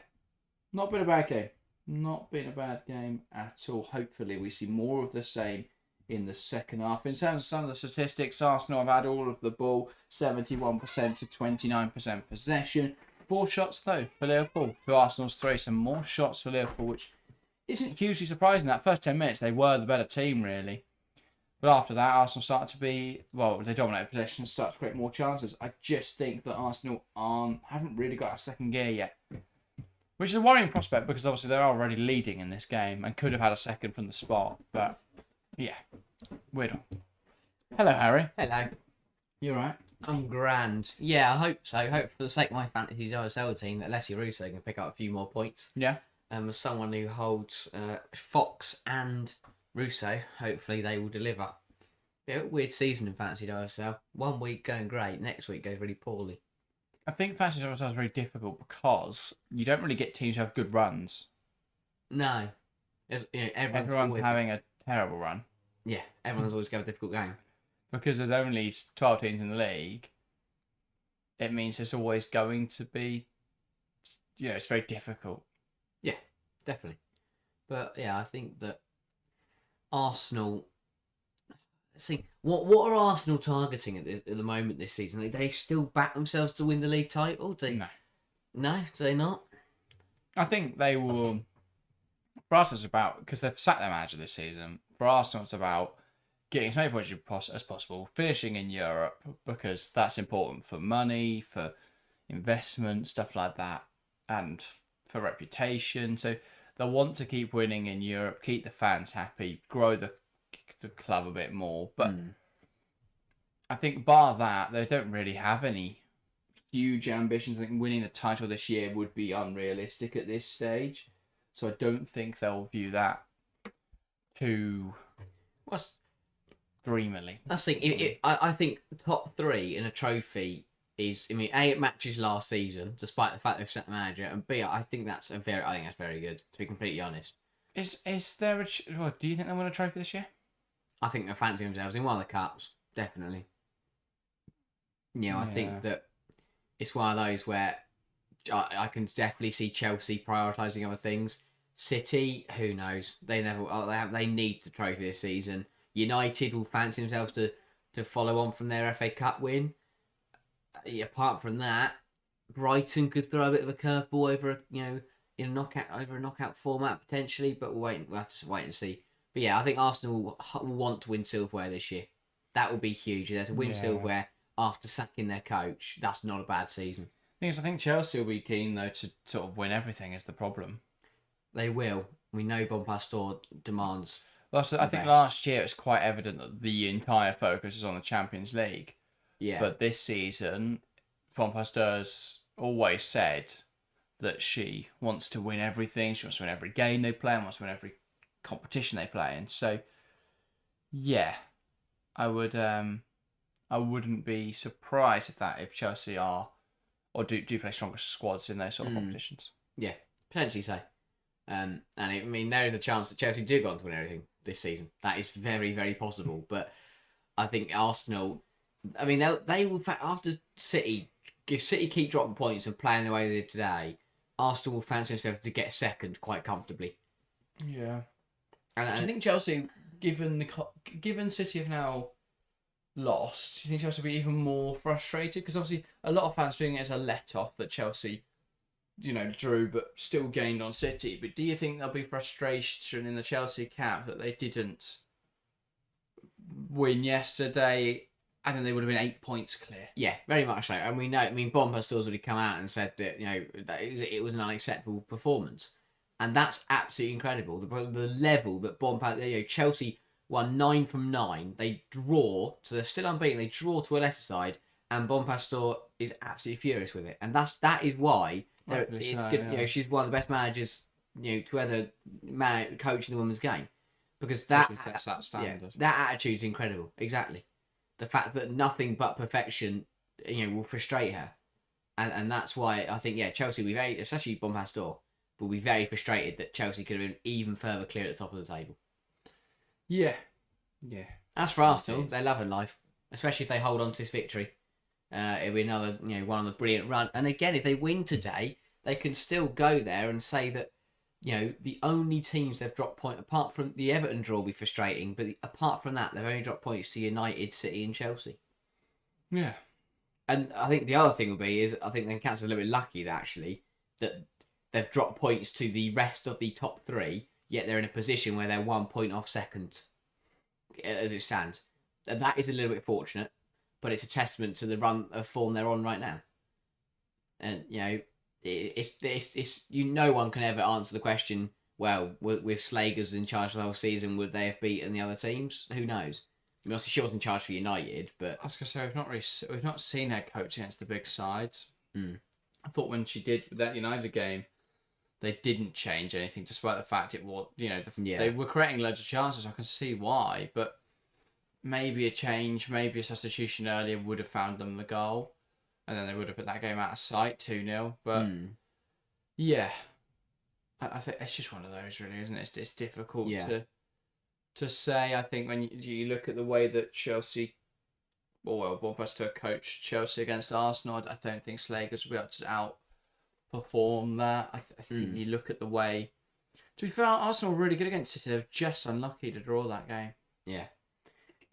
not been a bad game. Not been a bad game at all. Hopefully we see more of the same in the second half. In terms of some of the statistics, Arsenal have had all of the ball, 71% to 29% possession. 4 shots, though, for Liverpool to Arsenal's 3. So more shots for Liverpool, which isn't hugely surprising. That first 10 minutes, they were the better team, really. But after that, Arsenal started to be, well, they dominated possession and started to create more chances. I just think that Arsenal haven't really got a second gear yet. Which is a worrying prospect because obviously they're already leading in this game and could have had a second from the spot. But, yeah, weird one. Hello, Harry. Hello. You alright? I'm grand. Yeah, I hope so. I hope for the sake of my fantasy WSL team that Leslie Russo can pick up a few more points. Yeah. As someone who holds Fox and Russo, hopefully they will deliver. Yeah, weird season in fantasy WSL. 1 week going great, next week goes really poorly. I think fantasy WSL is very difficult because you don't really get teams who have good runs. No. Everyone's having a terrible run. Yeah, everyone's always got a difficult game. Because there's only 12 teams in the league, it means it's always going to be, it's very difficult. Yeah, definitely. But yeah, I think that Arsenal. See, what are Arsenal targeting at the moment this season? They still back themselves to win the league title? No, do they not? I think they will. For us, it's about, because they've sacked their manager this season. For Arsenal, it's about getting as many points as possible, finishing in Europe, because that's important for money, for investment, stuff like that, and for reputation. So they'll want to keep winning in Europe, keep the fans happy, grow the club a bit more. But I think bar that, they don't really have any huge ambitions. I think winning the title this year would be unrealistic at this stage. So I don't think they'll view that too dreamily. That's the thing. I think top 3 in a trophy is, A, it matches last season, despite the fact they've set the manager, and B, I think that's very good, to be completely honest. Is there do you think they'll win a trophy this year? I think they're fancying themselves in one of the cups, definitely. I think that it's one of those where I can definitely see Chelsea prioritising other things. City, who knows? They need the trophy this season. United will fancy themselves to follow on from their FA Cup win. Apart from that, Brighton could throw a bit of a curveball over in a knockout format potentially, but we'll have to wait and see. But yeah, I think Arsenal will want to win silverware this year. That would be huge. They're to win silverware after sacking their coach. That's not a bad season. I think Chelsea will be keen though to sort of win everything. Is the problem? They will. We know Bon Pastor demands. Well, I think last year it's quite evident that the entire focus is on the Champions League. Yeah. But this season, Bon Pastor's always said that she wants to win everything. She wants to win every game they play and wants to win every competition they play in. So, yeah, I wouldn't be surprised if Chelsea are or do play stronger squads in those sort of competitions. Yeah, potentially so. And there is a chance that Chelsea do go on to win everything this season. That is very, very possible. But I think Arsenal, they will, after City, if City keep dropping points and playing the way they did today, Arsenal will fancy themselves to get second quite comfortably. Yeah. And do you think Chelsea, given City have now lost, do you think Chelsea will be even more frustrated? Because obviously a lot of fans feeling it as a let-off that Chelsea, drew but still gained on City. But do you think there'll be frustration in the Chelsea camp that they didn't win yesterday and then they would have been 8 points clear? Yeah, very much so. And we know, Bon Pastor's already come out and said that, that it was an unacceptable performance. And that's absolutely incredible. The level that Bon Pastor, Chelsea won 9 from 9. They draw, so they're still unbeaten. They draw to a lesser side, and Bon Pastor is absolutely furious with it. And that is why she's one of the best managers, to ever coach in the women's game, because that standard. That attitude's incredible. Exactly, the fact that nothing but perfection, will frustrate her, and that's why I think Chelsea will be very, especially Bon Pastor, will be very frustrated that Chelsea could have been even further clear at the top of the table. Yeah. As for Arsenal, they're loving life, especially if they hold on to this victory. It'll be another, one on the brilliant run. And again, if they win today, they can still go there and say that the only teams they've dropped point, apart from the Everton draw, will be frustrating, but apart from that, they've only dropped points to United, City, and Chelsea. Yeah. And I think the other thing will be I think they count a little bit lucky that they've dropped points to the rest of the top 3, yet they're in a position where they're 1 point off second, as it stands. That is a little bit fortunate, but it's a testament to the run of form they're on right now. And it's no one can ever answer the question. Well, with Slegers in charge for the whole season, would they have beaten the other teams? Who knows? I mean, obviously she was in charge for United, but I was gonna say we've not seen her coach against the big sides. Mm. I thought when she did with that United game, they didn't change anything, despite the fact it was they were creating loads of chances. I can see why, but maybe a change, maybe a substitution earlier would have found them the goal, and then they would have put that game out of sight 2-0. But yeah, I think it's just one of those, really, isn't it? It's difficult to say. I think when you look at the way that Chelsea, one person to coach Chelsea against Arsenal, I don't think Slegers will be able to outperform that. I think you look at the way. To be fair, Arsenal were really good against City. They were just unlucky to draw that game. Yeah.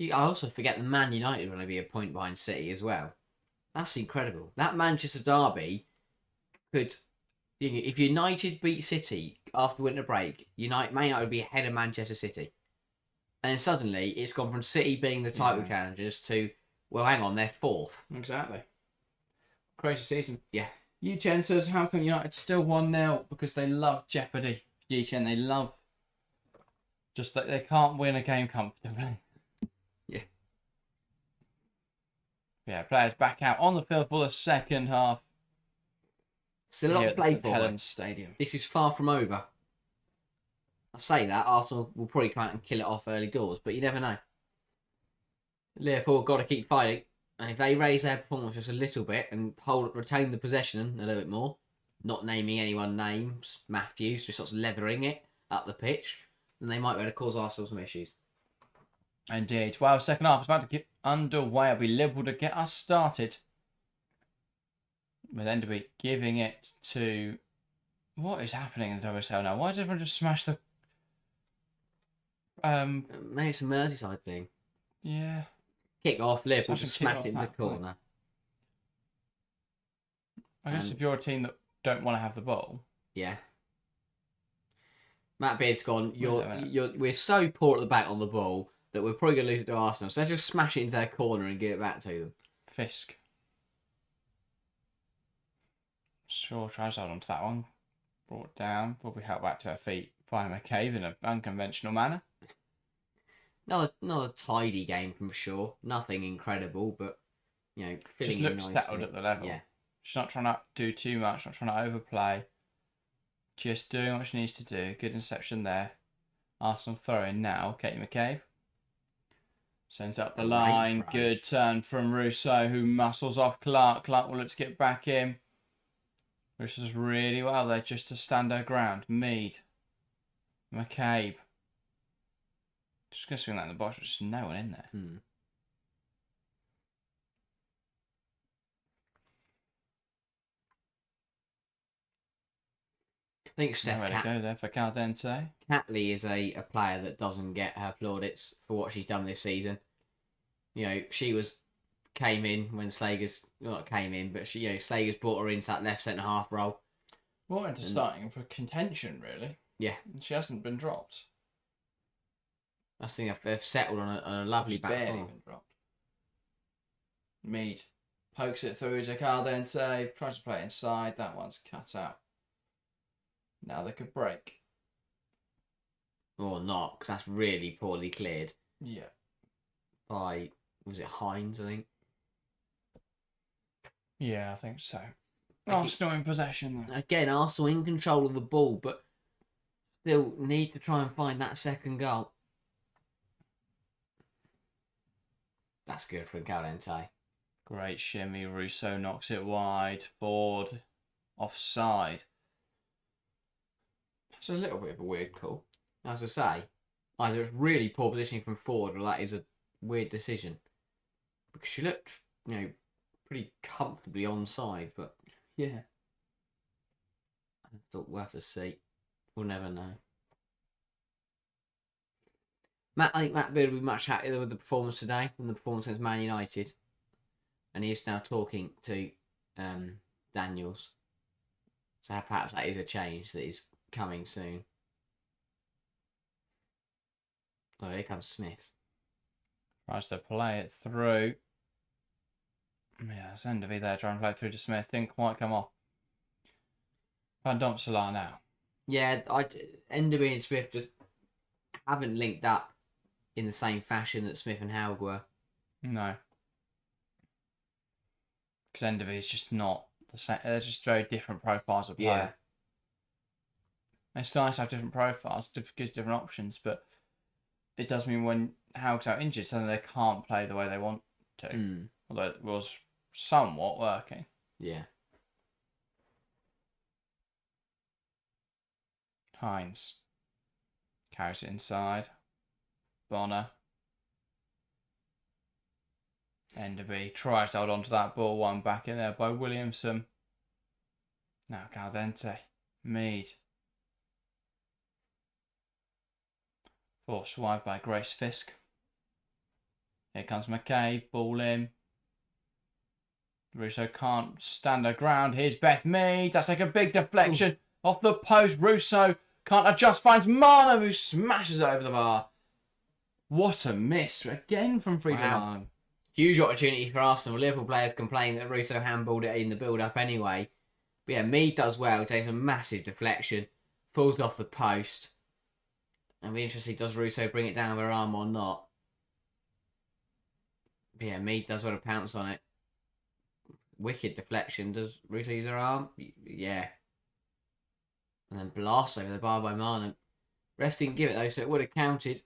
I also forget the Man United will only be a point behind City as well. That's incredible. That Manchester derby could, if United beat City after winter break, Man United would be ahead of Manchester City. And then suddenly it's gone from City being the title challengers to, well, hang on, they're 4th. Exactly. Crazy season. Yeah. Chen says, how come United still 1-0? Because they love jeopardy. Chen, they love just that they can't win a game comfortably. Yeah, players back out on the field for the second half. Still a lot to play for. St Helens Stadium. This is far from over. I say that, Arsenal will probably come out and kill it off early doors, but you never know. Liverpool have got to keep fighting, and if they raise their performance just a little bit and retain the possession a little bit more, not naming anyone names, Matthews, just sort of leathering it up the pitch, then they might be able to cause Arsenal some issues. Indeed. Well, second half is about to get underway. It'll be Liverpool to get us started. We're then to be giving it to... What is happening in the WSL now? Why does everyone just smash the... Maybe it's a Merseyside thing. Yeah. Kick off, Liverpool just smash it in the corner. I guess if you're a team that don't want to have the ball... Yeah. Matt Beard's gone, we're so poor at the back on the ball that we're probably going to lose it to Arsenal. So let's just smash it into their corner and give it back to them. Fisk. Sure, tries to hold on to that one. Brought down. Probably helped back to her feet by McCabe in an unconventional manner. Another tidy game from Shaw. Nothing incredible, but, filling just in looks nicely. settled at the level. Yeah. She's not trying to do too much, not trying to overplay. Just doing what she needs to do. Good interception there. Arsenal throw in now. Katie McCabe. Sends up the line. Good turn from Russo, who muscles off Clark. Clark will look to get back in. Russo's really well there just to stand her ground. Mead. McCabe. Just going to swing that in the box, but there's no one in there. I think Steph Nowhere to go there for Caldente. Catley is a player that doesn't get her plaudits for what she's done this season. She came in when Slegers, not came in, but Slegers brought her into that left centre half role. Well, into starting for contention, really. Yeah. She hasn't been dropped. I think they've settled on a lovely back barely four. been dropped. Mead pokes it through to Caldente, tries to play it inside. That one's cut out. Now they could break. Or not, because that's really poorly cleared. Yeah. By, was it Hines, I think? Yeah, I think so. Arsenal in possession, though. Again, Arsenal in control of the ball, but still need to try and find that second goal. That's good for Caldente. Great shimmy. Russo knocks it wide. Ford offside. That's a little bit of a weird call. As I say, either it's really poor positioning from Ford or that is a weird decision. Because she looked, pretty comfortably onside, but yeah. I thought we'll have to see. We'll never know. I think Matt Beard will be much happier with the performance today than the performance against Man United. And he is now talking to Daniels. So perhaps that is a change that is coming soon. Oh, here comes Smith. Tries to play it through. Yeah, it's Enderby there trying to play through to Smith. Didn't quite come off. Van Domselaar now. Yeah, Enderby and Smith just haven't linked up in the same fashion that Smith and Haug were. No. Because Enderby is just not the same. They're just very different profiles of player. Yeah. It's nice to have different profiles, gives different options, but it does mean when Haug's out injured, suddenly they can't play the way they want to. Although it was somewhat working. Yeah. Hines carries it inside. Bonner. Enderby tries to hold on to that ball. One back in there by Williamson. Now Caldente. Mead. Forced wide by Grace Fisk. Here comes McCabe. Ball in. Russo can't stand her ground. Here's Beth Mead. That's like a big deflection off the post. Russo can't adjust. Finds Marnham, who smashes it over the bar. What a miss again from Frida Marnham. Huge opportunity for Arsenal. Liverpool players complain that Russo handballed it in the build-up anyway. But yeah, Mead does well. Takes a massive deflection. Falls off the post. I'll be interested, does Russo bring it down with her arm or not? But yeah, Mead does well to pounce on it. Wicked deflection. Does Russo use her arm? Yeah. And then blast over the bar by Marnham. Ref didn't give it though, so it would have counted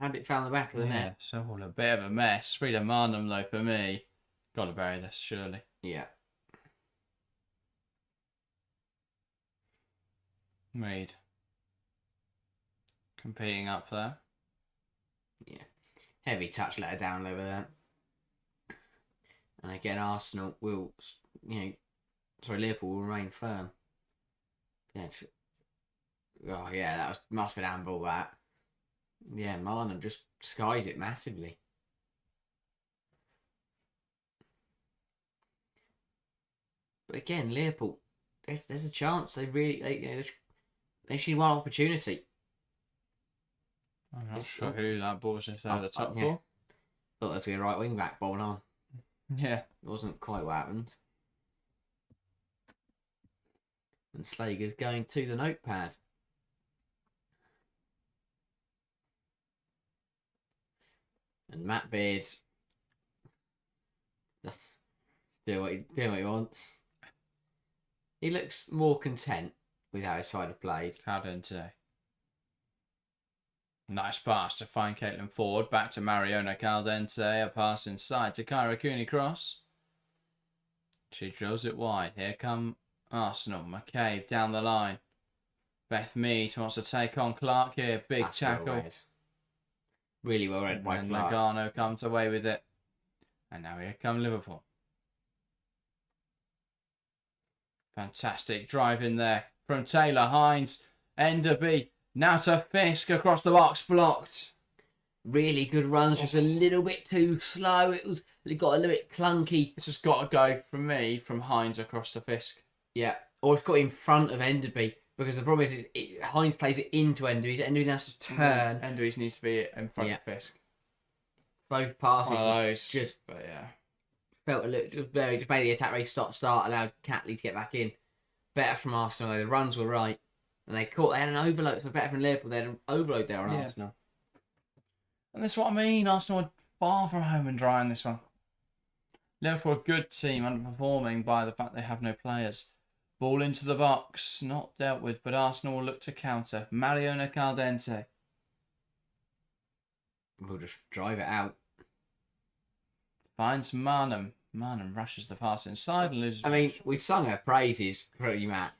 had it found the back of the net. So all a bit of a mess. Frida Marnham though, for me, got to bury this surely. Yeah. Mead competing up there. Yeah. Heavy touch let her down over there. And again, Arsenal will, Liverpool will remain firm. Yeah. Oh, yeah, that must have been handball, that. Yeah, Marnham just skies it massively. But again, Liverpool, there's a chance. They should want opportunity. I'm not sure who that ball was if they're the top yeah. four. Thought there was going to be a right wing back ball on. Yeah. It wasn't quite what happened. And Slegers going to the notepad. And Matt Beard that's doing what he wants. He looks more content with how his side have played. Caldente. Nice pass to find Caitlin Ford. Back to Mariona Caldente. A pass inside to Kyra Cooney Cross. She drills it wide. Here come Arsenal. McCabe down the line. Beth Mead wants to take on Clark here. Big That's tackle. well read. Really well read by And Clark. Nagano comes away with it. And now here come Liverpool. Fantastic drive in there from Taylor Hines. Enderby. Now to Fisk across the box, blocked. Really good runs, just a little bit too slow. It got a little bit clunky. This has got to go from me, from Hines across to Fisk. Yeah, or it's got in front of Enderby, because the problem is Hines plays it into Enderby. Enderby has to turn. Enderby needs to be in front of Fisk. Both passes. One of those. But yeah. Felt a little, just made the attack race start, allowed Catley to get back in. Better from Arsenal, though. The runs were right. And they had an overload. So better from Liverpool. They had an overload there on Arsenal. And that's what I mean. Arsenal are far from home and dry in this one. Liverpool, a good team, underperforming by the fact they have no players. Ball into the box, not dealt with, but Arsenal will look to counter. Mariona Caldente. We'll just drive it out. Finds Marnham. Marnham rushes the pass inside and loses. I mean, we sung her praises pretty much.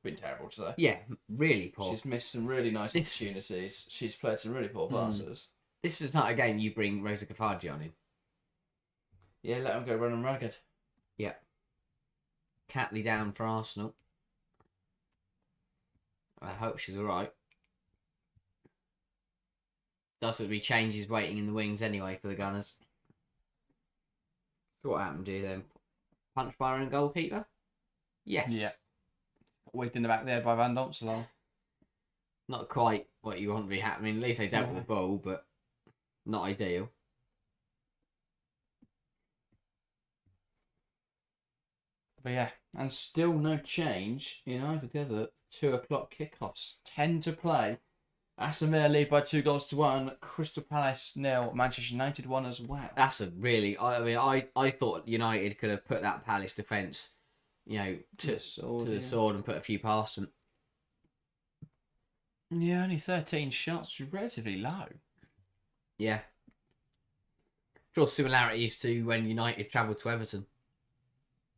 Been terrible today. Yeah, really poor. She's missed some really nice opportunities. She's played some really poor passes. This is the type of game you bring Rosa Kafaji on in. Yeah, let them go running ragged. Yeah. Catley down for Arsenal. I hope she's alright. Does it be changes waiting in the wings anyway for the Gunners? So what happened to them? Punch by our own goalkeeper? Yes. Yeah. Wigged in the back there by Watchalong. Not quite what you want to be happening. At least they dealt with the ball, but not ideal. But yeah, and still no change in either the other 2 o'clock kickoffs. 10 to play. Aston Villa lead by 2-1. Crystal Palace 0. Manchester United 1 as well. That's a really... I thought United could have put that Palace defence, to the sword and put a few past them. Yeah, only 13 shots, which is relatively low. Yeah. Draw similarities to when United travelled to Everton.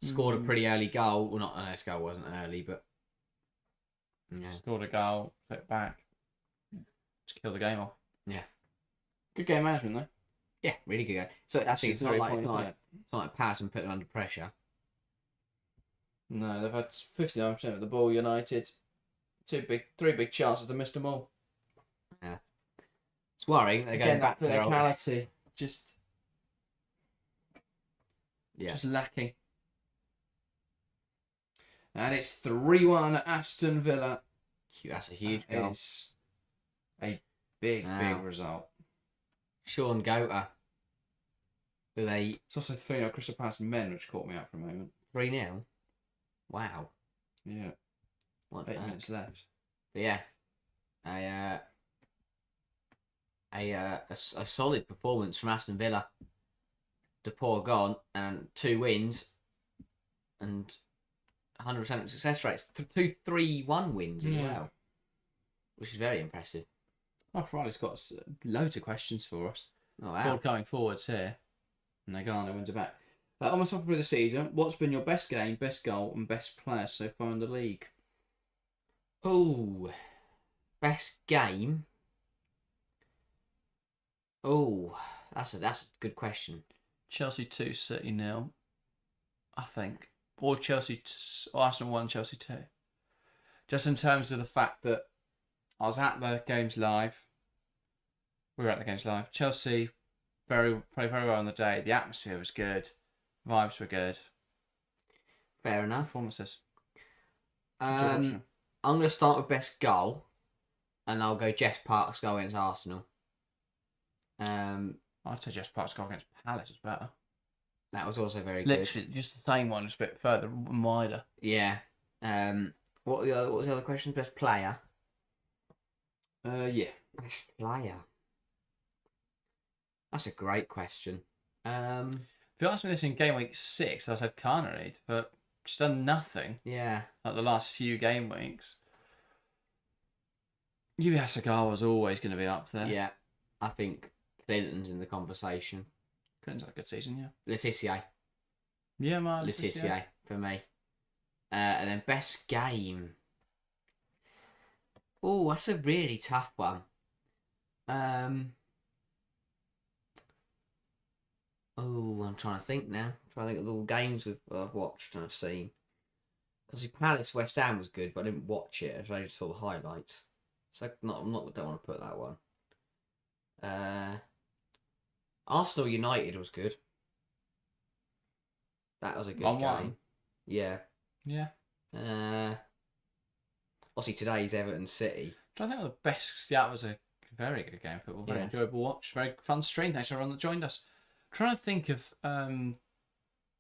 Scored a pretty early goal. Well, not this goal wasn't early, but... Yeah. Scored a goal, flip back. To kill the game off. Yeah. Good game management, though. Yeah, really good game. So actually, it's not like Palace and put them under pressure. No, they've had 59% of the ball, United. 3 big chances, they missed them all. Yeah. It's worrying. They're going back to their old... Just Yeah. Just lacking. And it's 3-1 Aston Villa. That's a huge goal. It's a big result. Sean Goater. It's also 3-0 Crystal Palace men, which caught me out for a moment. 3-0? Wow. Yeah. 8 minutes left. But yeah. A solid performance from Aston Villa. DePaul gone and 2 wins and 100% success rates. 2 3-1 wins as well, which is very impressive. Mark Riley's got loads of questions for us. Oh, wow. All going forwards here. And Nagano wins it back. Almost halfway through the season, what's been your best game, best goal, and best player so far in the league? Oh, best game. Oh, that's a good question. Chelsea 2, City 0, I think. Or Arsenal 1, Chelsea 2. Just in terms of the fact that I was at the games live. We were at the games live. Chelsea played very well on the day. The atmosphere was good. Vibes were good. Fair enough. Performances. I'm going to start with best goal. And I'll go Jess Park's goal against Arsenal. I'd say Jess Park's goal against Palace was better. That was also very good. Literally, just the same one, just a bit further and wider. Yeah. What was the other question? Best player? Yeah. Best player? That's a great question. If you asked me this in game week 6, I said Carnarade, but she's done nothing. Yeah. Like the last few game weeks. Yubi Asagawa was always going to be up there. Yeah. I think Clinton's in the conversation. Clinton's had a good season, yeah. Letitia. Yeah, man. Letitia for me. And then best game. Oh, that's a really tough one. I'm trying to think now. I'm trying to think of the games I've watched and I've seen. Because Palace West Ham was good, but I didn't watch it. I just saw the highlights. So don't want to put that one. Arsenal United was good. That was a good game. Yeah. Yeah. Obviously today's Everton City. I think the best. Yeah, it was a very good game of football. Very enjoyable watch. Very fun stream. Thanks to everyone that joined us. I'm trying to think of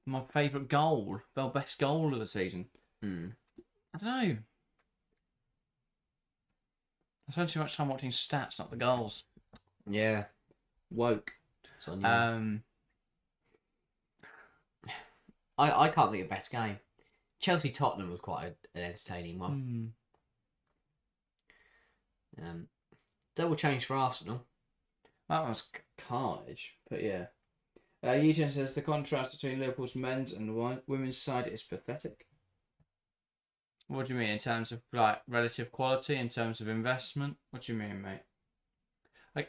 my favourite goal. Well, best goal of the season. I don't know. I spent too much time watching stats, not the goals. Yeah. Woke. I can't think of best game. Chelsea Tottenham was quite an entertaining one. Double change for Arsenal. That was carnage, but yeah. Eugene says the contrast between Liverpool's men's and women's side is pathetic. What do you mean in terms of like relative quality, in terms of investment? What do you mean, mate? Like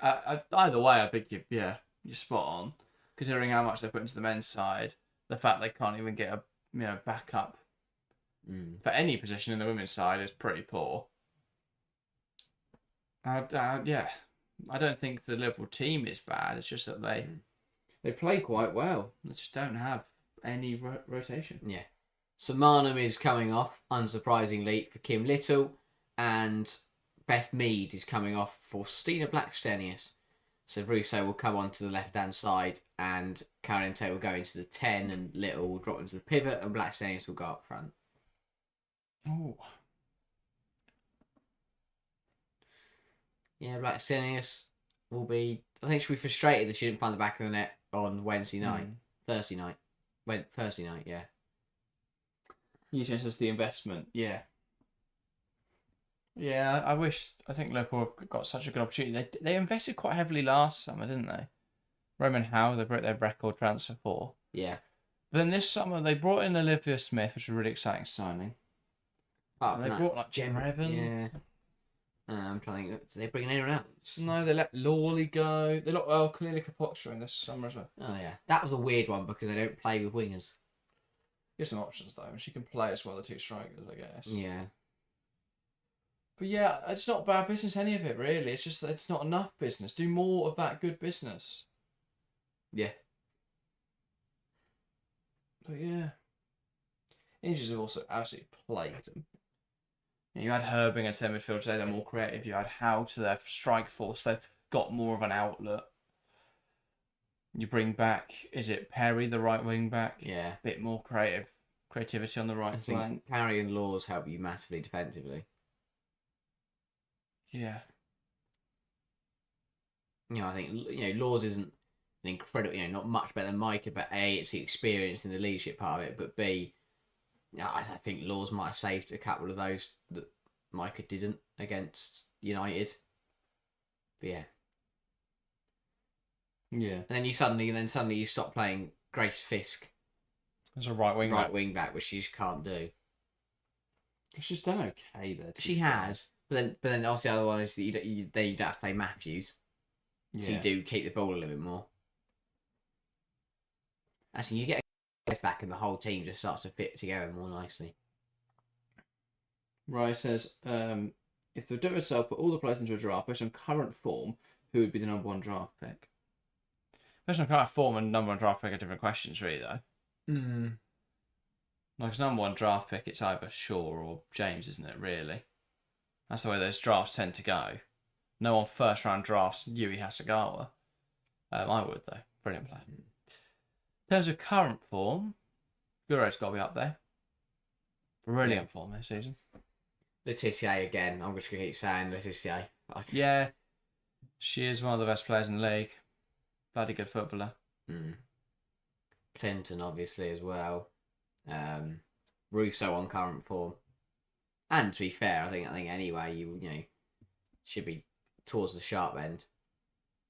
either way, I think you're spot on. Considering how much they put into the men's side, the fact they can't even get a backup for any position in the women's side is pretty poor. Yeah, I don't think the Liverpool team is bad. It's just that they play quite well. They just don't have any rotation. Yeah. Samanum is coming off, unsurprisingly, for Kim Little, and Beth Mead is coming off for Stina Blackstenius. So Russo will come onto the left-hand side, and Carente will go into the 10, and Little will drop into the pivot, and Blackstenius will go up front. Oh. Yeah, Blackstenius will be... I think she'll be frustrated that she didn't find the back of the net on Wednesday night. Thursday night. Thursday night, yeah. You changed us the investment, yeah. Yeah, I think Liverpool got such a good opportunity. They invested quite heavily last summer, didn't they? Roman Howe, they broke their record transfer for. Yeah. But then this summer, they brought in Olivia Smith, which was a really exciting signing. And they brought like Gemma Evans. Yeah. I'm trying to think. Did they bring anyone else? No, they let Lawley go. They let Cornelia Kapocstra in this summer as well. Oh, yeah. That was a weird one because they don't play with wingers. There's some options, though. She can play as well, the two strikers, I guess. Yeah. But yeah, it's not bad business, any of it, really. It's just that it's not enough business. Do more of that good business. Yeah. But yeah. Injuries have also absolutely plagued them. You had Herbing and centre midfield today, they're more creative. You had Howe to their strike force, they've got more of an outlet. You bring back, is it Perry, the right wing back? Yeah. Bit more creativity on the right flank. Parry and Laws help you massively defensively. Yeah. I think, Laws isn't an incredible, not much better than Micah, but A, it's the experience and the leadership part of it, but B, I think Laws might have saved a couple of those that Micah didn't against United. But yeah. Yeah. And then suddenly you stop playing Grace Fisk as a right wing back, which she just can't do. She's done okay there. She has, but then also the other one is that you don't have to play Matthews, so you do keep the ball a little bit more. Actually, you get a back and the whole team just starts to fit together more nicely. Rye says, if the WSL put all the players into a draft based on current form, who would be the number one draft pick? Based on current form and number one draft pick are different questions, really, though. Like, as number one draft pick, it's either Shaw or James, isn't it, really? That's the way those drafts tend to go. No one first round drafts Yui Hasegawa. I would, though. Brilliant player. In terms of current form, Guro's got to be up there. Brilliant form this season. Laetitia again. I'm just going to keep saying Laetitia. Yeah. She is one of the best players in the league. Bloody good footballer. Clinton, obviously, as well. Russo on current form. And to be fair, I think anyway, you should be towards the sharp end.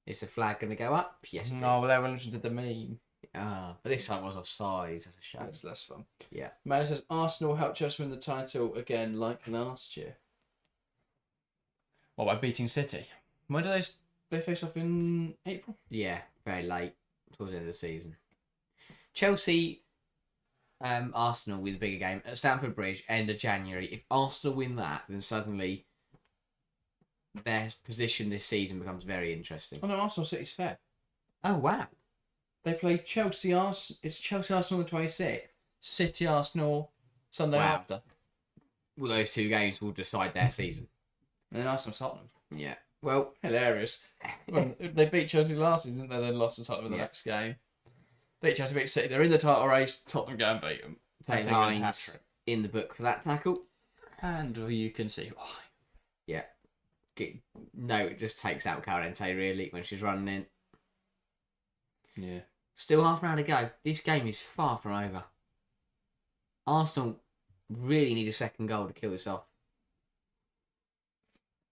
Is the flag going to go up? Yes, it is. No, but they were listening to the meme. But this time was offside. That's a shame. That's less fun. Yeah. Man says Arsenal helped Chelsea win the title again, like last year. Well, by beating City. When do they face off in April? Yeah, very late towards the end of the season. Chelsea, Arsenal with a bigger game at Stamford Bridge, end of January. If Arsenal win that, then suddenly their position this season becomes very interesting. Oh no, Arsenal City's Feb. Oh wow. They play Chelsea Arsenal. It's Chelsea Arsenal on the 26th. City Arsenal Sunday after. Well, those two games will decide their season. And then Arsenal Tottenham. Yeah. Well, hilarious. Well, they beat Chelsea last season, didn't they? Then lost to Tottenham in the next game. Beat Chelsea, beat City. They're in the title race. Tottenham go and beat them. St Helens in the book for that tackle. And you can see why. Yeah. No, it just takes out Carente really when she's running in. Yeah. Still half an hour to go. This game is far from over. Arsenal really need a second goal to kill this off.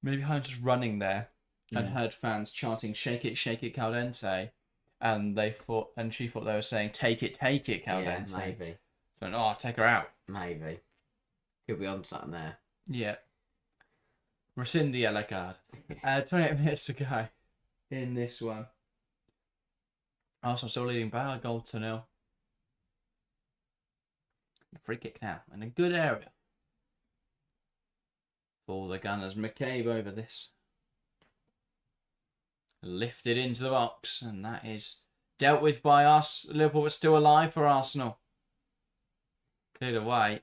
Maybe I'm just running there and heard fans chanting "Shake it, Caldente," and she thought they were saying "Take it, Caldente." Yeah, maybe. So, take her out. Maybe. Could be on something there. Yeah. Rescind the yellow card. 28 minutes to go in this one. Arsenal still leading by a goal to 0. Free kick now in a good area for the Gunners. McCabe over this. Lifted into the box, and that is dealt with by us. Liverpool was still alive for Arsenal. Cleared away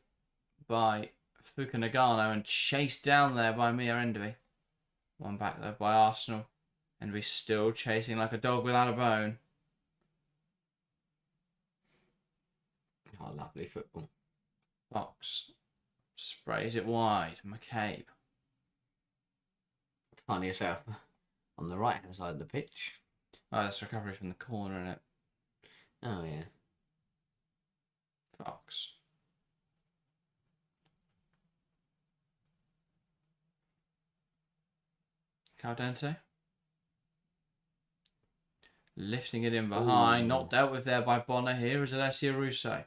by Fukunaga and chased down there by Mia Enderby. One back though by Arsenal. Enderby still chasing like a dog without a bone. Oh, lovely football. Fox sprays it wide. McCabe. Find yourself on the right hand side of the pitch. Oh, that's recovery from the corner, isn't it? Oh, yeah. Fox. Caldente. Lifting it in behind. Ooh. Not dealt with there by Bonner. Here is Alessia Russo.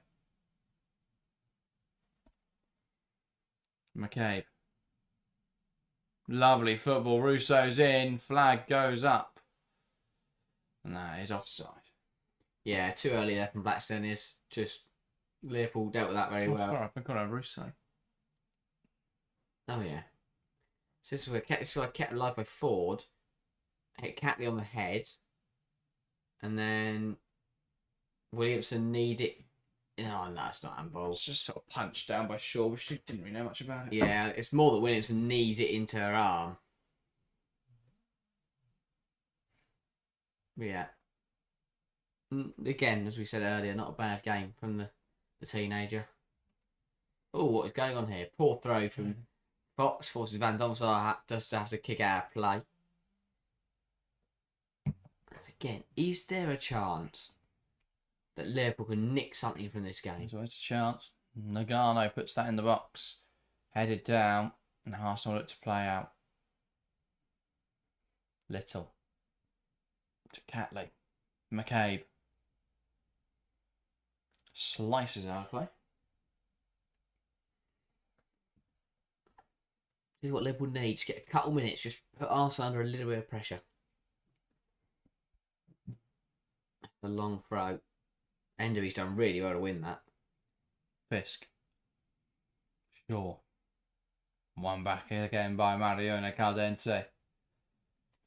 McCabe. Lovely football. Russo's in. Flag goes up. And that is offside. Yeah, too early there from Blackstone is just Liverpool dealt with that very well. I've been calling Russo. Oh, yeah. So this is where kept alive by Ford. Hit Catley on the head. And then Williamson need it. No, that's not handball. It's just sort of punched down by Shaw, but she didn't really know much about it. Yeah, it's more that Williamson needs it into her arm. Yeah. Again, as we said earlier, not a bad game from the teenager. Oh, what is going on here? Poor throw from Fox, forces Van Domsar just to have to kick out of play. Again, is there a chance that Liverpool can nick something from this game? There's always a chance. Nagano puts that in the box. Headed down. And Arsenal look to play out. Little. To Catley. McCabe. Slices out of play. This is what Liverpool needs. Get a couple minutes. Just put Arsenal under a little bit of pressure. The long throw. Enderby's done really well to win that. Fisk. Shaw. One back here again by Mariona Caldente.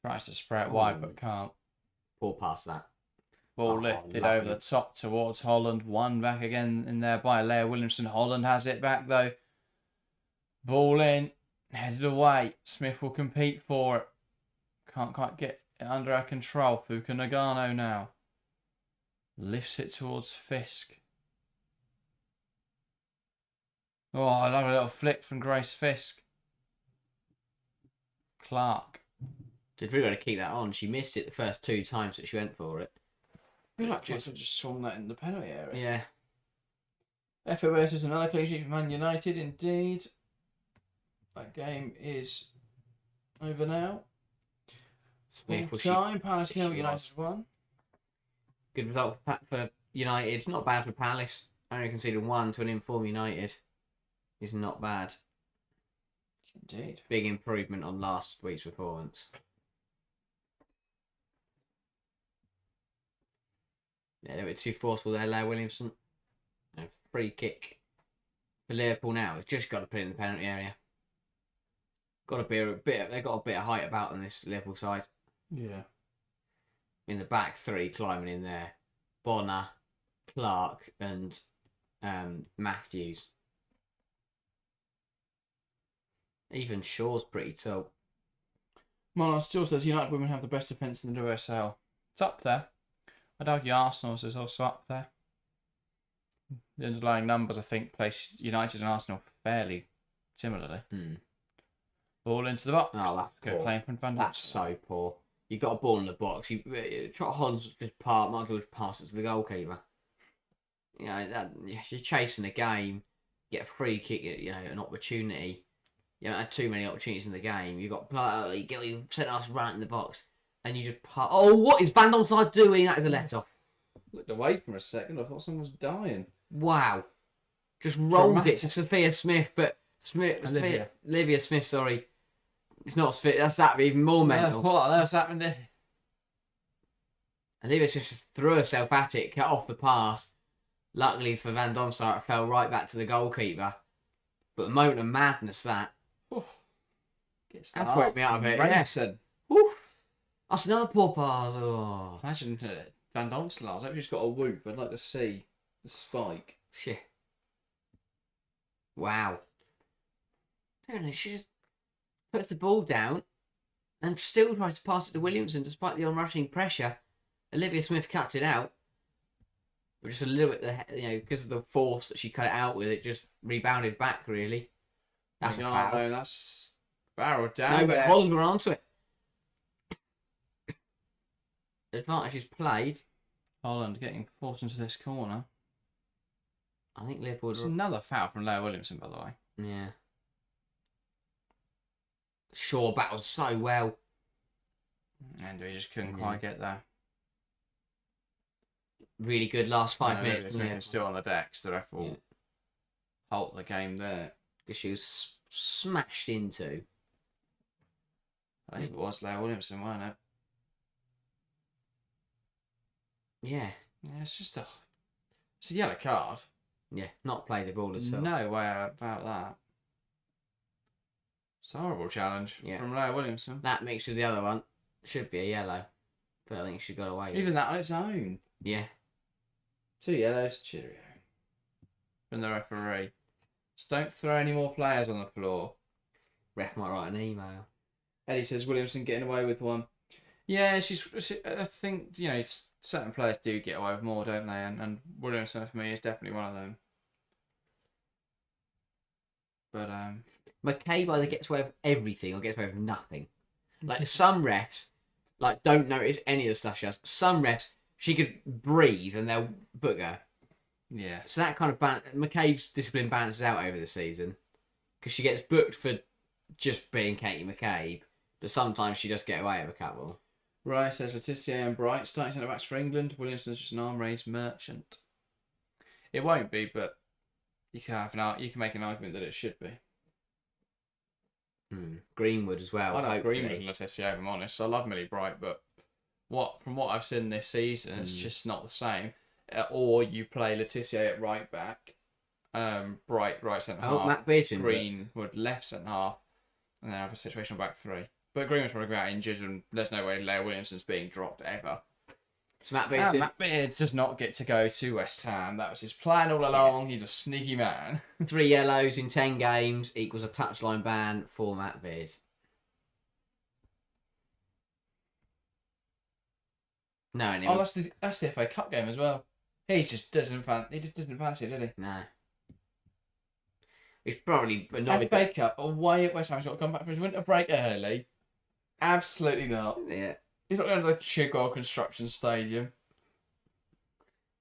Tries to spray it wide but can't. Poor pass that. Ball lifted lovely. over the top towards Holland. One back again in there by Leah Williamson. Holland has it back though. Ball in. Headed away. Smith will compete for it. Can't quite get it under our control. Fuka Nagano now. Lifts it towards Fisk. Oh, I love a little flick from Grace Fisk. Clark. Did really want to keep that on. She missed it the first 2 times that she went for it. I feel like just swung that in the penalty area. Yeah. FOS is another clean sheet for Man United, indeed. That game is over now. Smith, Time, Palace Hill United won. Good result for United. Not bad for Palace. Only conceded 1 to an informed United. Is not bad. Indeed. Big improvement on last week's performance. Yeah, they were too forceful there, Leah Williamson. Free kick for Liverpool now. They've just got to put it in the penalty area. Got to be a bit. They've got a bit of height about on this Liverpool side. Yeah. In the back 3 climbing in there. Bonner, Clark, and Matthews. Even Shaw's pretty tall. Monon still says United women have the best defence in the WSL. It's up there. I'd argue Arsenal's is also up there. The underlying numbers, I think, place United and Arsenal fairly similarly. Ball into the box. Oh, that's Good poor. playing from Van Dijk. That's so poor. You got a ball in the box. Trot Holland's just might as well just pass it to the goalkeeper. You know, you're chasing a game. Get a free kick. You know, an opportunity. You don't have too many opportunities in the game. You sent us right in the box, and you just pass. Oh, what is Van Dijk doing? That is a let off. Looked away for a second. I thought someone was dying. Wow. Just rolled Dramatic. it to Sophia Smith, but Olivia Smith, sorry. It's not Smith, that's that, but even more mental. What on earth's happened there? Olivia Smith just threw herself at it, cut off the pass. Luckily for Van Domsar, it fell right back to the goalkeeper. But a moment of madness, that. That's worked me out of it. Ranson. Woo. That's another poor pass. Oh, Imagine Van Donstelaars. I've just got a whoop. I'd like to see the spike. shit. Wow. Don't know, she just puts the ball down and still tries to pass it to Williamson despite the onrushing pressure. Olivia Smith cuts it out. But just a little bit, because of the force that she cut it out with, it just rebounded back, really. That's a foul. No, that's barreled down. No, but there. Holland were onto it. The advantage is played. Holland getting forced into this corner. I think Liverpool... It's another foul from Leah Williamson, by the way. Yeah. Shaw battled so well. And we just couldn't quite get there. Really good last 5 minutes. Yeah. Still on the decks. The ref will halt the game there. Because she was smashed into. I think it was Leah Williamson, wasn't it? Yeah. Yeah, it's a yellow card. Yeah, not played the ball at all. No way about that. It's a horrible challenge from Leah Williamson. That mixed with the other one should be a yellow. But I think she got away with Even that on its own. Yeah. 2 yellows, cheerio. From the referee. Just don't throw any more players on the floor. Ref might write an email. Eddie says Williamson getting away with one. Yeah, I think, certain players do get away with more, don't they? And Williamson, for me, is definitely one of them. But, McCabe either gets away with everything or gets away with nothing. Like, some refs, don't notice any of the stuff she does. Some refs, she could breathe and they'll book her. Yeah. So that kind of... McCabe's discipline balances out over the season. Because she gets booked for just being Katie McCabe. But sometimes she does get away with a couple. Rice says Letitia and Bright starting centre backs for England. Williamson's just an arm raised merchant. It won't be, but you can make an argument that it should be. Greenwood as well. I like Greenwood and Letitia, if I'm honest. I love Millie Bright, but from what I've seen this season, it's just not the same. Or you play Letitia at right back, Bright right centre half, Matt Beaton, Greenwood left centre half, and then have a situational back three. But Greenwood's probably out injured, and there's no way Leah Williamson's being dropped ever. So Matt Beaton... Matt Beard does not get to go to West Ham. That was his plan all along. He's a sneaky man. 3 yellows in 10 games equals a touchline ban for Matt Beard. No, anyway. Oh, that's the FA Cup game as well. He just doesn't fancy it, did he? No. He's probably annoyed. FA Cup away at West Ham. He's got to come back for his winter break early. Absolutely not. Yeah. He's not going to the Chigwell Construction Stadium.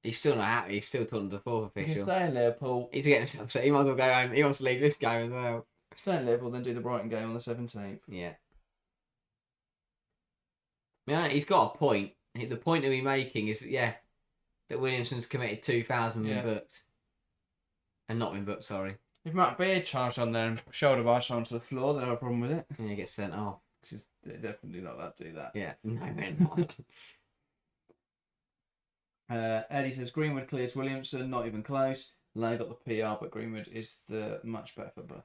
He's still not happy. He's still talking to the 4th He official. can stay in Liverpool. He's getting himself upset. He might as well go home. He wants to leave this game as well. Stay in Liverpool, then do the Brighton game on the 17th. Yeah. Yeah, he's got a point. The point that he's making is, that Williamson's committed 2,000 been booked. And not been booked, sorry. If Matt Beard charged on there and shoulder barged onto the floor, they'd have a problem with it. Yeah, he gets sent off. Because they're definitely not allowed to do that. Yeah, no, they're not. Eddie says Greenwood clears Williamson, not even close. Lowe got the PR, but Greenwood is the much better footballer.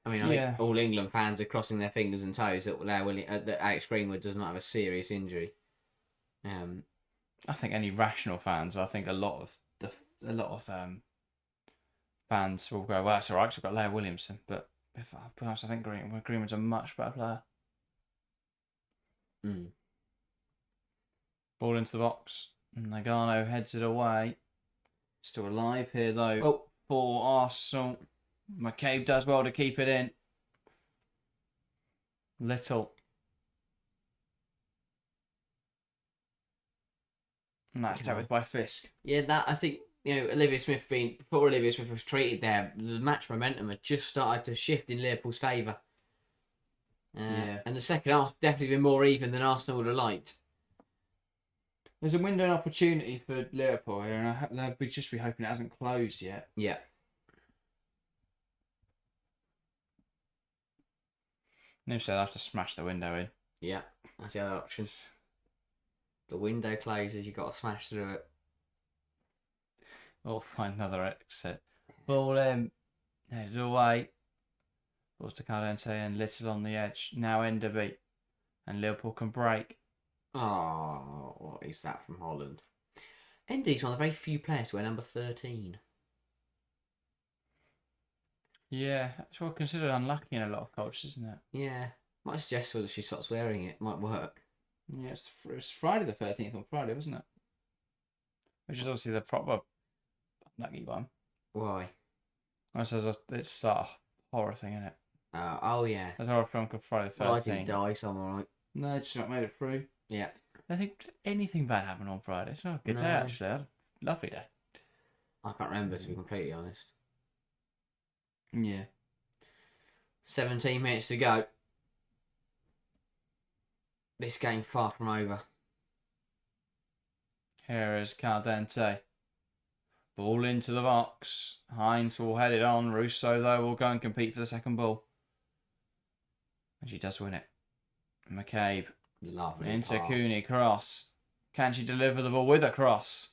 I mean, I think all England fans are crossing their fingers and toes that Alex Greenwood does not have a serious injury. I think any rational fans, I think a lot of fans will go, well, that's all right, 'cause we've got Leah Williamson. But if I'll be honest, I think Greenwood's a much better player. Ball into the box. Nagano heads it away. Still alive here, though, for Arsenal. McCabe does well to keep it in. Little. And that's dealt with by Fisk. Yeah, that, I think, Olivia Smith before Olivia Smith was treated there, the match momentum had just started to shift in Liverpool's favour. And the second half definitely been more even than Arsenal would have liked. There's a window and opportunity for Liverpool here, and they'll just be hoping it hasn't closed yet. Yeah. No, so they'll have to smash the window in. Yeah, that's the other options. The window closes, you've got to smash through it. Or find another exit. Ball headed away. Balls to Caldente and Little on the edge. Now Enderby. And Liverpool can break. Oh, what is that from Holland? Endy's one of the very few players to wear number 13. Yeah, that's well considered unlucky in a lot of cultures, isn't it? Yeah. Might suggest whether she stops wearing it. Might work. Yeah, it was Friday the 13th on Friday, wasn't it? Which is obviously the proper unlucky one. Why? It's a horror thing, isn't it? Oh, yeah. There's a horror film called Friday the 13th. Well, I didn't die, so I'm alright. No, just not made it through. Yeah. I don't think anything bad happened on Friday. It's not a good day, No. actually. I had a lovely day. I can't remember, to be completely honest. Yeah. 17 minutes to go. This game far from over. Here is Caldente. Ball into the box. Hines will head it on. Russo, though, will go and compete for the second ball. And she does win it. McCabe. Lovely Into pass. Cooney. Cross. Can she deliver the ball with a cross?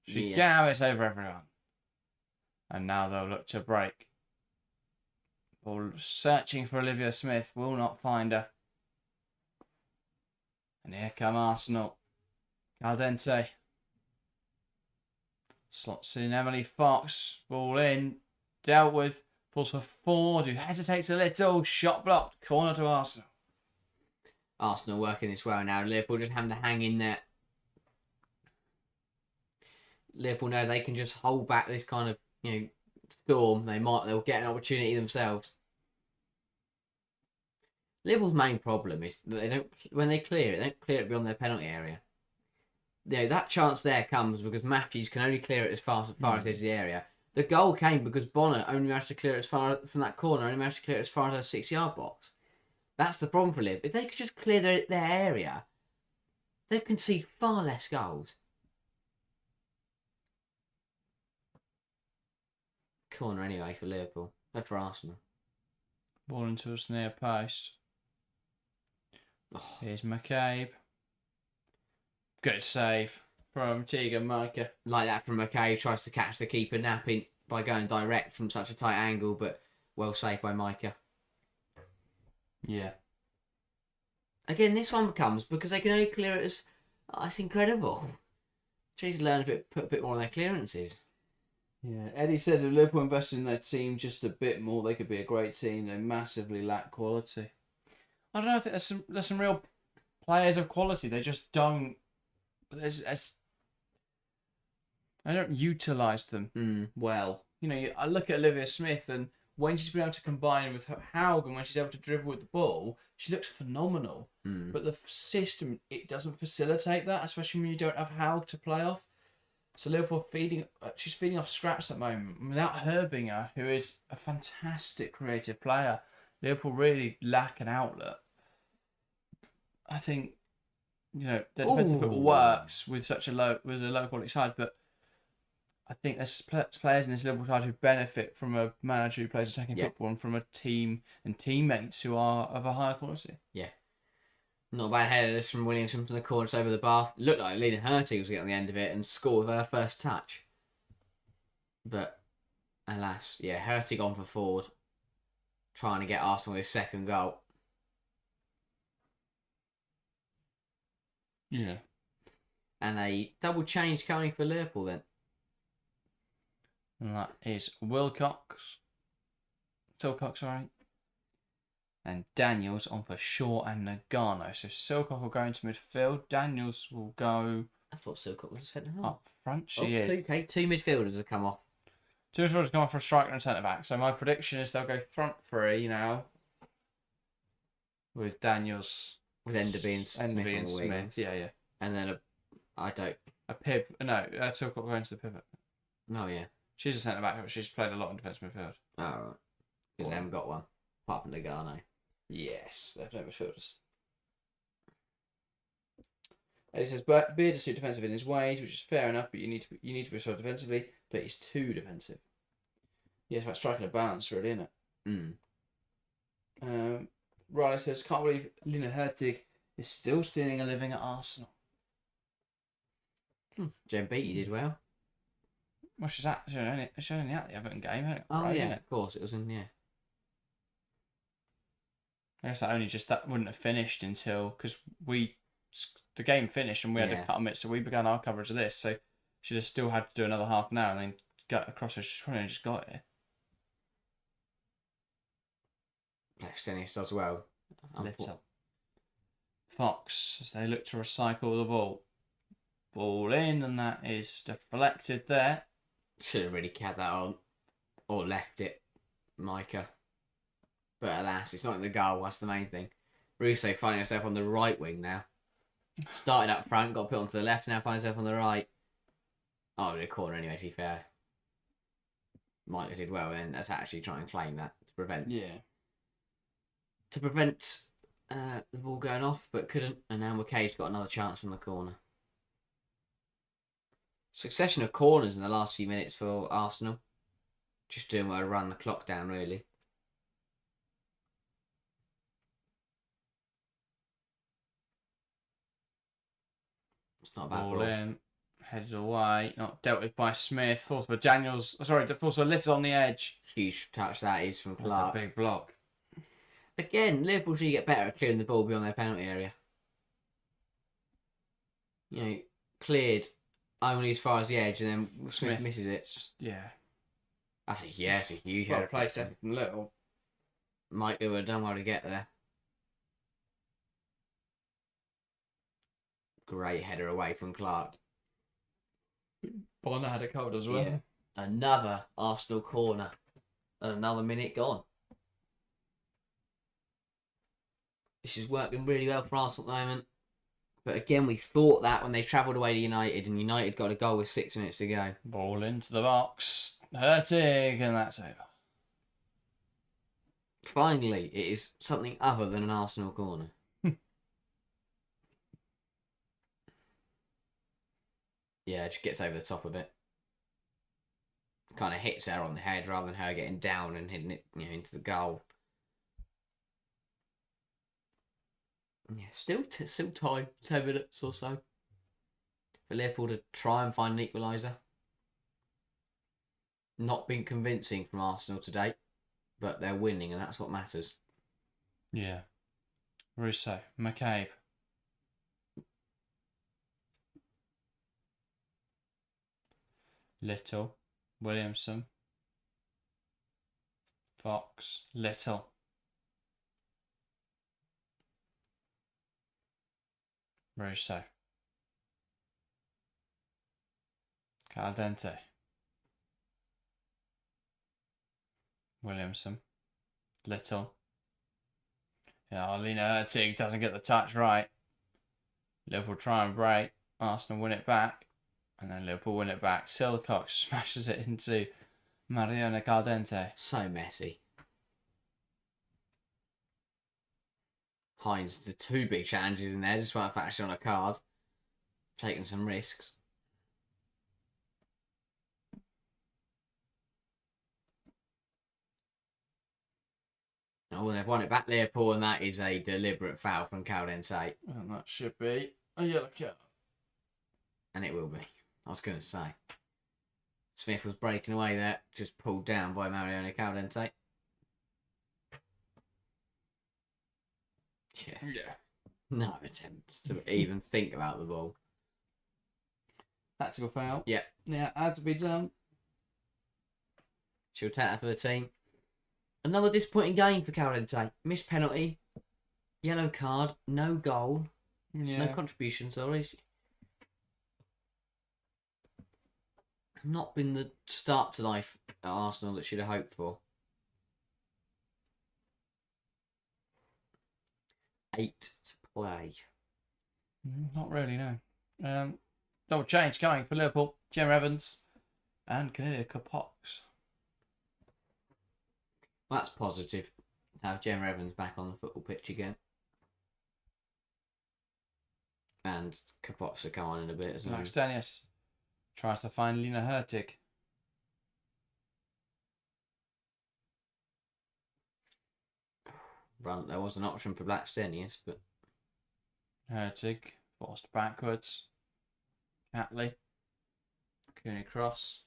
She galloped over everyone. And now they'll look to break. Ball searching for Olivia Smith. Will not find her. And here come Arsenal. Caldente. Slots in Emily Fox. Ball in. Dealt with. Falls for Ford, who hesitates a little. Shot blocked. Corner to Arsenal. Arsenal working this well now. Liverpool just having to hang in there. Liverpool know they can just hold back this kind of, storm. They'll get an opportunity themselves. Liverpool's main problem is that when they clear it, they don't clear it beyond their penalty area. That chance there comes because Matthews can only clear it as far as the edge of the area. The goal came because Bonner only managed to clear it as far from that corner, only managed to clear it as far as the 6-yard box. That's the problem for Liverpool. If they could just clear their area, they concede far less goals. Corner anyway for Liverpool. For Arsenal. Ball into us near post. Oh. Here's McCabe. Good save from Tegan Micah. Like that from McKay, tries to catch the keeper napping by going direct from such a tight angle, but well saved by Micah. Yeah. Again, this one comes because they can only clear it as... Oh, it's incredible. They need to learn put a bit more on their clearances. Yeah, Eddie says if Liverpool invested in their team just a bit more, they could be a great team. They massively lack quality. I don't know. I think there's some real players of quality. They just don't. I don't utilise them well. I look at Olivia Smith, and when she's been able to combine with Haugen, when she's able to dribble with the ball, she looks phenomenal. But the system, it doesn't facilitate that, especially when you don't have Haug to play off. So Liverpool she's feeding off scraps at the moment. Without Herbinger, who is a fantastic creative player, Liverpool really lack an outlet. I think, the defensive football works with a low quality side, but I think there's players in this Liverpool side who benefit from a manager who plays attacking football and from a team and teammates who are of a higher quality. Yeah. Not a bad header from Williamson from the corner over the bar. Looked like Lena Hurtig was getting on the end of it and scored with her first touch. But, alas, Hurtig on for Ford. Trying to get Arsenal his second goal. Yeah. And a double change coming for Liverpool then. And that is Silcox, sorry. And Daniels on for Shaw and Nagano. So Silcox will go into midfield. Daniels will go... I thought Silcox was a centre-half. Up front, she is. Okay, two midfielders have come off. Two midfielders come off for a striker and centre-back. So my prediction is they'll go front three now. With Daniels... With Enderby and Smith. Yeah. And then Silcox will go into the pivot. Oh, yeah. She's a centre-back, but she's played a lot in defensive midfield. Oh, right. Because they haven't got one. Apart from Nagano. Yes, they have no midfielders. Eddie says, Beard is too defensive in his ways, which is fair enough, but you need to be sort of defensively, but he's too defensive. Yeah, it's about striking a balance, really, isn't it? Riley says, can't believe Lena Hurtig is still stealing a living at Arsenal. Jen Beattie did well. Well, she's only at the Everton game, hasn't it? Oh, right, yeah, of course, it was in, I guess that wouldn't have finished until, because we the game finished and we had to Yeah. cut them it, so we began our coverage of this. So should have still had to do another half an hour and then get across the screen and just got it. Tennis does well. Lift up. Fox, as they look to recycle the ball. Ball in, and that is deflected there. Should have really kept that on. Or left it, Micah. But alas, it's not in the goal, that's the main thing. Russo finding herself on the right wing now. Started up front, got put onto the left, now finds herself on the right. Oh, in the corner anyway, to be fair. Micah did well, and that's actually trying to claim that to prevent. Yeah. To prevent the ball going off, but couldn't. And now McCabe's got another chance from the corner. Succession of corners in the last few minutes for Arsenal. Just doing well to run the clock down, really. It's not a bad ball. In, headed away, not dealt with by Smith. Forced by Daniels. Sorry, forced by Little on the edge. Huge touch that is from Clark. That's a big block. Again, Liverpool should get better at clearing the ball beyond their penalty area. You know, cleared only as far as the edge, and then Smith misses it. It's just, yeah. That's a huge Well header. placed from Little. Mike would have done well to get there. Great header away from Clark. Bonner had a cold as well. Yeah. Another Arsenal corner. And another minute gone. This is working really well for Arsenal at the moment. But again, we thought that when they travelled away to United, and United got a goal with 6 minutes to go. Ball into the box. Hurtig, and that's over. Finally, it is something other than an Arsenal corner. Yeah, just gets over the top of it. Kind of hits her on the head rather than her getting down and hitting it, into the goal. Yeah, still time, 10 minutes or so for Liverpool to try and find an equaliser. Not been convincing from Arsenal to date, but they're winning, and that's what matters. Yeah. Russo, McCabe. Little, Williamson, Fox, Little. Russo. Caldente. Williamson. Little. Yeah, Lena Hurtig doesn't get the touch right. Liverpool try and break. Arsenal win it back. And then Liverpool win it back. Silcox smashes it into Mariona Caldente. So messy. Hines, the two big challenges in there, just weren't actually on a card. Taking some risks. Oh, they've won it back, Liverpool, and that is a deliberate foul from Caldente. And that should be a yellow card. And it will be. I was going to say. Smith was breaking away there, just pulled down by Mariona Caldente. Yeah. No attempts to even think about the ball. Tactical foul. Yeah. Yeah, had to be done. She'll take that for the team. Another disappointing game for Caldente. Missed penalty. Yellow card. No goal. Yeah. No contribution, sorry. Not been the start to life at Arsenal that she'd have hoped for. 8 to play. Not really, no. Double change coming for Liverpool. Gemma Evans and Cornelia Capox. Well, that's positive to have Gemma Evans back on the football pitch again. And Capox will come on in a bit as well. Max Daniels tries to find Lena Hurtig. There was an option for Black Stenius, but Hurtig forced backwards. Catley. Cooney cross.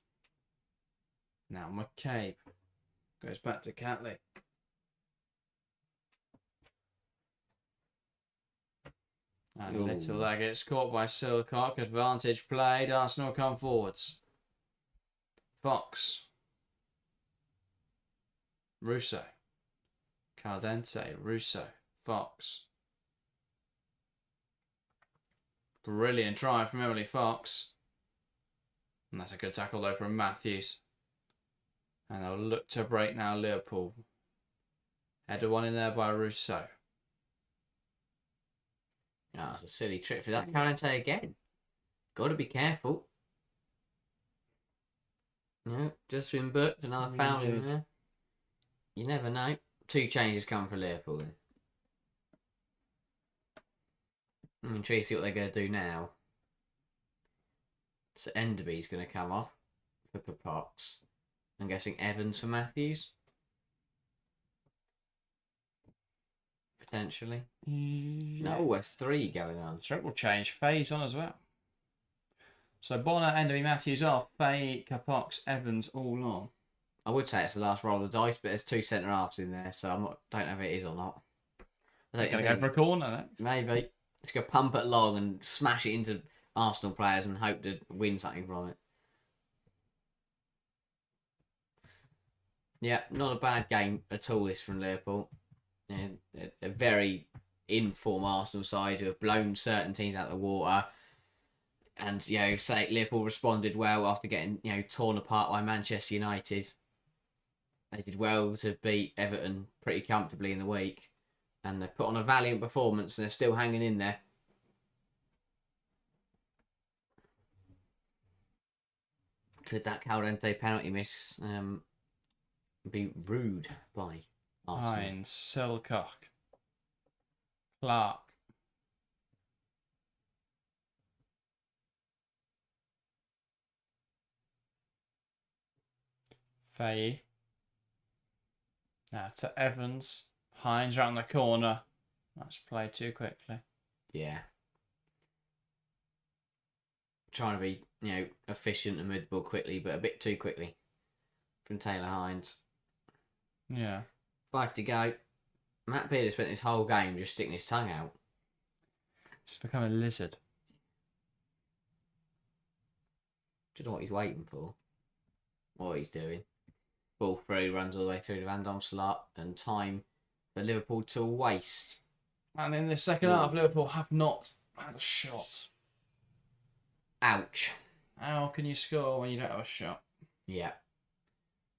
Now McCabe goes back to Catley. And a little that gets caught by Silcock. Advantage played. Arsenal come forwards. Fox. Russo. Caldente. Russo. Fox. Brilliant try from Emily Fox. And that's a good tackle though from Matthews. And they'll look to break now Liverpool. Header one in there by Russo. Oh, that's a silly trick for that. Caldente again. Got to be careful. No, just been booked. Another foul in there. You never know. 2 changes coming for Liverpool then. I'm intrigued to see what they're going to do now. So Enderby's going to come off for Popox. I'm guessing Evans for Matthews. Potentially. No, there's 3 going on. Triple change. Faye's on as well. So Bonner, Enderby, Matthews off. Faye, Capox, Evans all on. I would say it's the last roll of the dice, but there's 2 centre halves in there, so don't know if it is or not. Going to go for a corner next. Maybe. Just go pump it along and smash it into Arsenal players and hope to win something from it. Yeah, not a bad game at all, this from Liverpool. Yeah, a very in-form Arsenal side who have blown certain teams out of the water. And, say Liverpool responded well after getting, torn apart by Manchester United. They did well to beat Everton pretty comfortably in the week. And they put on a valiant performance and they're still hanging in there. Could that Caldente penalty miss be rude by Arsenal? Hines, Silcock, Clark. Faye. Now to Evans. Hines around the corner. That's played too quickly. Yeah. Trying to be, efficient and move the ball quickly, but a bit too quickly from Taylor Hines. Yeah. 5 to go. Matt Beard has spent this whole game just sticking his tongue out. It's become a lizard. Don't know what he's waiting for. What he's doing. Ball through, runs all the way through to Van Domselaar, and time for Liverpool to waste. And in the second half, Liverpool have not had a shot. Ouch. How can you score when you don't have a shot? Yeah.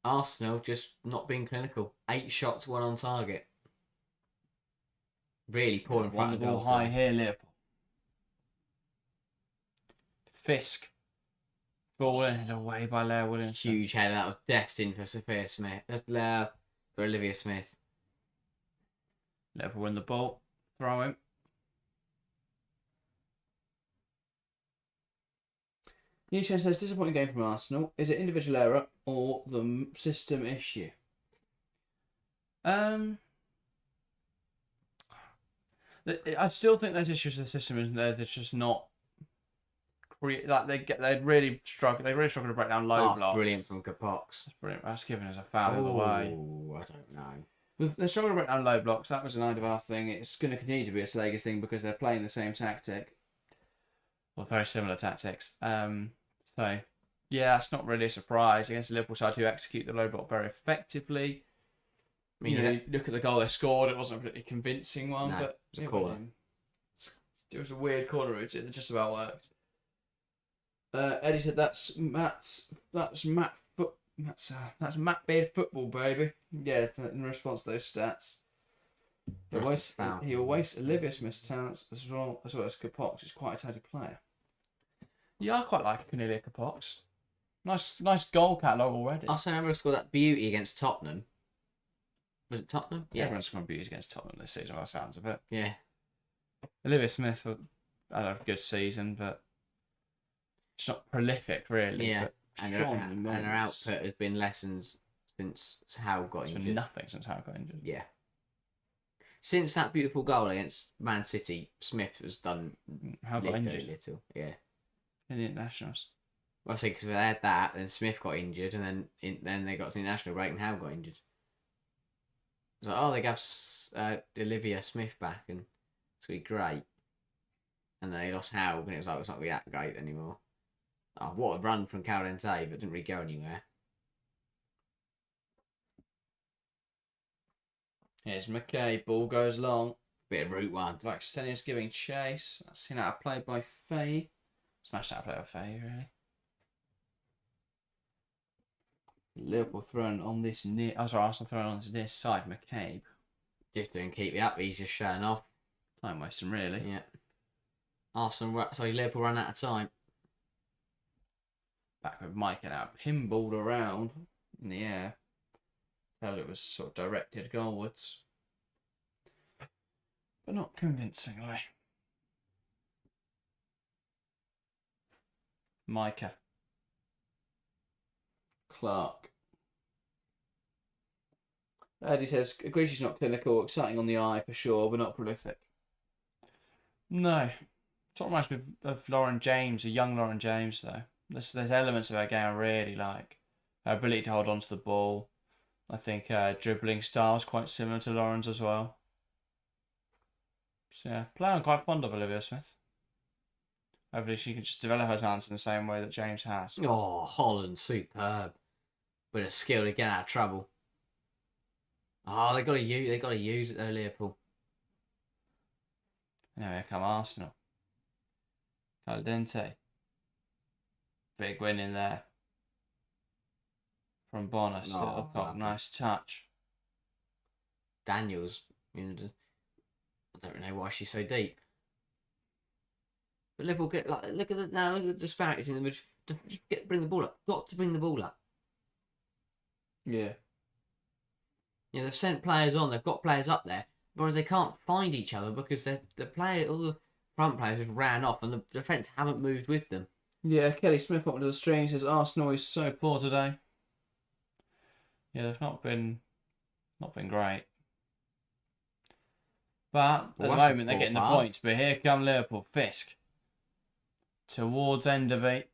Arsenal just not being clinical. 8 shots, 1 on target. Really poor in front of the ball goal. high here, Liverpool. Fisk. Ball in and away by Leah Williamson. Huge header. That was destined for Sophia Smith. That's Leah for Olivia Smith. Liverpool win the ball. Throw him. Nisha says, disappointing game from Arsenal. Is it individual error or the system issue? I still think there's issues with the system, isn't there? They're just not they really struggle to break down low blocks. Brilliant from Capox. That's brilliant. That's given us a foul of the way. Oh, I don't know. They're struggling to break down low blocks. That was an Idavar thing. It's going to continue to be a Slegers thing because they're playing the same tactic. Well, very similar tactics. So, yeah, that's not really a surprise against the Liverpool side who execute the low block very effectively. I mean, you look at the goal they scored, it wasn't a particularly convincing one, but it was a corner. It was a weird corner route. It just about worked. Eddie said that's Matt Beard football, baby. Yeah, in response to those stats. He'll waste Olivia Smith's talents as well as Capox. He's quite a talented player. Yeah, I quite like Cornelia Capox. Nice goal catalogue already. I also remember scored that beauty against Tottenham. Was it Tottenham? Yeah. Everyone's scoring beauties against Tottenham this season, by the sounds of it. Yeah. Olivia Smith had a good season, but it's not prolific, really. Yeah. And her output has been lessened since Howe got injured. Been nothing since Howe got injured. Yeah. Since that beautiful goal against Man City, Smith has done Howe got injured. Little. Yeah. In the internationals. Well, I see, because they had that, then Smith got injured, and then they got to the international break and Howe got injured. It's like, they got Olivia Smith back, and it's going to be great. And then he lost Harold, and it was like, it's not really that great anymore. Oh, what a run from Caldente, but it didn't really go anywhere. Here's McKay. Ball goes long. Bit of route one. Blackstenius giving chase. That's seen out of play by Faye. Smashed out of play by Faye, really. Liverpool thrown on this near. Oh, sorry, Arsenal thrown on this near side. McCabe. Just doing keep it up, he's just showing off. Time wasting, really. Yeah. Liverpool ran out of time. Back with Mike and out. Pinballed around in the air. Felt it was sort of directed goalwards. But not convincingly. Micah. Clark. Eddie says, agrees she's not clinical, exciting on the eye for sure, but not prolific. No. Sort of reminds me of Lauren James, a young Lauren James, though. There's elements of her game I really like. Her ability to hold on to the ball. I think dribbling style is quite similar to Lauren's as well. So yeah, player I'm quite fond of, Olivia Smith. Hopefully she can just develop her talents in the same way that James has. Oh, Holland, superb. With a skill to get out of trouble. Oh, they got to use it though, Liverpool. Now here come Arsenal. Caldente. Big win in there. From Bonus. Nice touch. Daniels. I don't really know why she's so deep. But Liverpool look at the disparities in the middle. Bring the ball up. Got to bring the ball up. Yeah. Yeah, they've sent players on. They've got players up there, whereas they can't find each other because all the front players just ran off, and the defence haven't moved with them. Yeah, Kelly Smith up to the stream says Arsenal is so poor today. Yeah, they've not been great. But at the moment they're getting the points. But here come Liverpool. Fisk towards Enderby.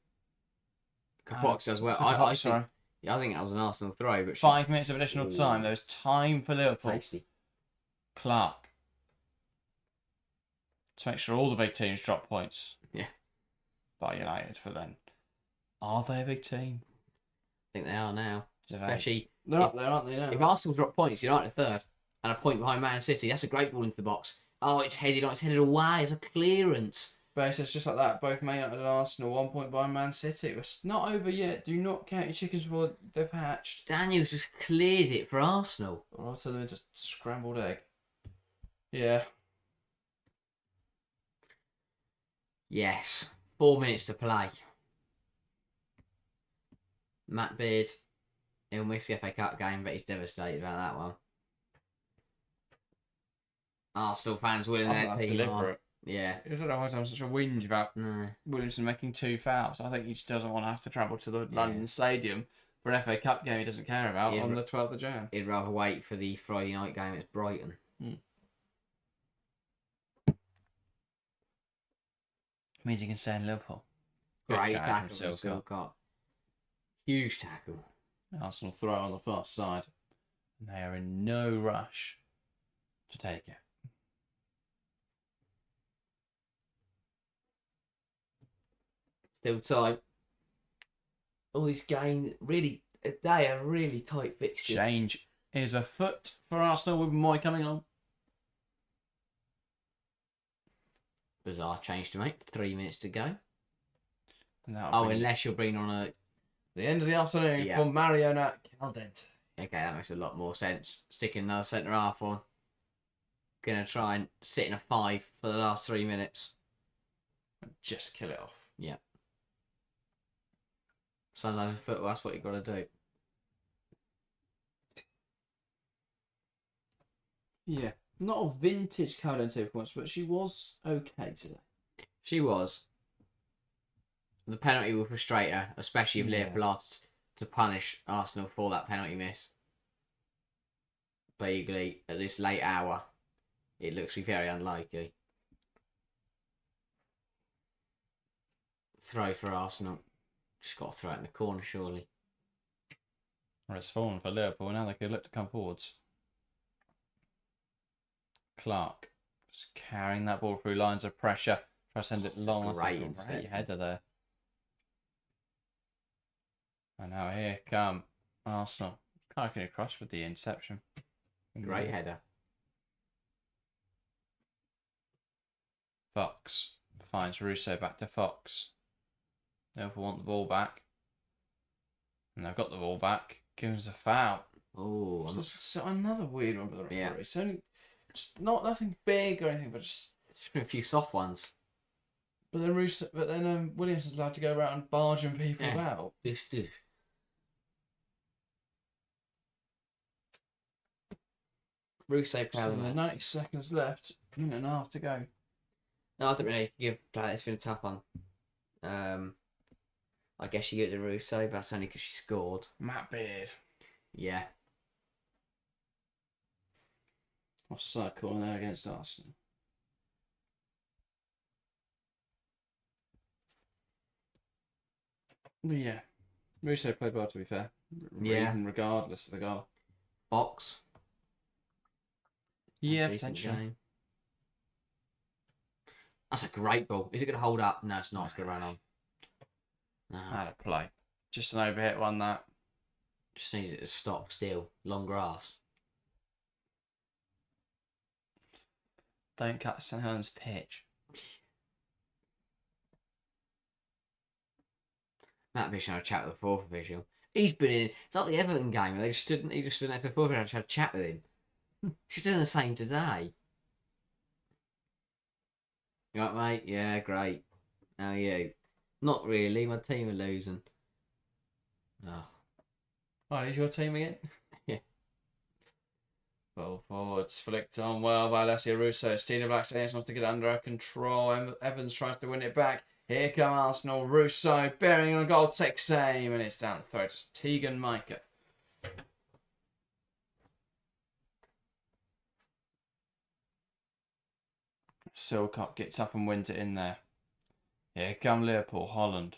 Kapox does well. I think that was an Arsenal throw, but 5 minutes of additional time. There was time for Liverpool. Tasty. Clark to make sure all the big teams drop points. Yeah. By United for then. Are they a big team? I think they are now. Especially they're up there, aren't they now? If Arsenal drop points, United are third. And a point behind Man City. That's a great ball into the box. Oh, it's headed away. It's a clearance. But it's just like that. Both Man United and Arsenal, 1 point behind Man City. It's not over yet. Do not count your chickens before they've hatched. Daniels just cleared it for Arsenal. Or I'll turn them into scrambled egg. Yeah. Yes. 4 minutes to play. Matt Beard, he'll miss the FA Cup game, but he's devastated about that one. Arsenal fans willing their team on. Yeah. I don't know why I'm such a whinge about Williamson making 2 fouls. I think he just doesn't want to have to travel to the London Stadium for an FA Cup game he doesn't care about on the 12th of Jan. He'd rather wait for the Friday night game at Brighton. Means he can stay in Liverpool. Great tackle from Silcock. Huge tackle. Arsenal throw on the far side. And they are in no rush to take it. Still time. All these games, they are really tight fixtures. Change is afoot for Arsenal with Moy coming on. Bizarre change to make. 3 minutes to go. Unless you're bringing on the end of the afternoon for Mariona Caldente. Okay, that makes a lot more sense. Sticking another centre half on. Gonna try and sit in a 5 for the last 3 minutes. And just kill it off. Yeah. Sunlight football, that's what you've got to do. Yeah. Not a vintage Caldente performance, but she was okay today. She was. The penalty will frustrate her, especially if Liverpool are to punish Arsenal for that penalty miss. But equally, at this late hour, it looks very unlikely. Throw for Arsenal. Just got to throw it in the corner, surely. Well, it's fallen for Liverpool. Now they could look to come forwards. Clark just carrying that ball through lines of pressure. Try to send it long. Great Great interception. header there. And now here come Arsenal. Kind of getting across with the interception. Great header. Fox finds Russo back to Fox. Liverpool want the ball back. And they've got the ball back. Gives us a foul. Oh, It's another weird one for the referee. Yeah. It's only just not nothing big or anything, but just a few soft ones. But then Williams is allowed to go around barging people out. Doof. Russo playing 90 seconds left. Minute and a half to go. No, I don't really give that. It's been a tough one. I guess you give it to Russo, but that's only because she scored. Matt Beard. Yeah. Offside calling there against Arsenal. But yeah. Russo played well, to be fair. Yeah. Even regardless of the goal. Box. Yeah, Decent potentially. game. That's a great ball. Is it going to hold up? No, it's not. It's going to run on. No. Had a play. Just an overhit one, that. Just needs it to stop still. Long grass. Don't cut St Helens pitch. Matt Bishop had a chat with the fourth official. He's been in. It's like the Everton game where he just stood next to the fourth official and had a chat with him. She's doing the same today. You right, mate? Yeah, great. How are you? Not really. My team are losing. Oh, is your team again? Yeah. Ball forwards, flicked on well by Alessia Russo. Stina Black says not to get under control. Evans tries to win it back. Here come Arsenal. Russo bearing on a goal, takes aim, and it's down the throat. It's Tegan Micah. Silcock gets up and wins it in there. Here come Liverpool, Holland.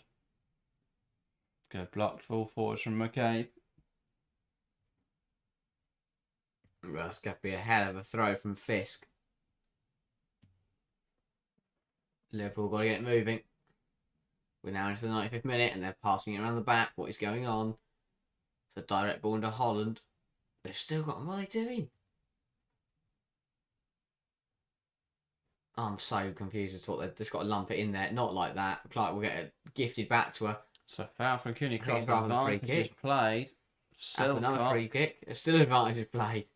Good blocked full forwards from McCabe. Well, that's going to be a hell of a throw from Fisk. Liverpool got to get moving. We're now into the 95th minute and they're passing it around the back. What is going on? It's a direct ball into Holland. They've still got... What are they doing? I'm so confused as to what they've just got to lump it in there. Not like that. Clark will get it gifted back to her. So foul from Cooney. Cross advantage is played. That's another free kick. It's still advantage is played.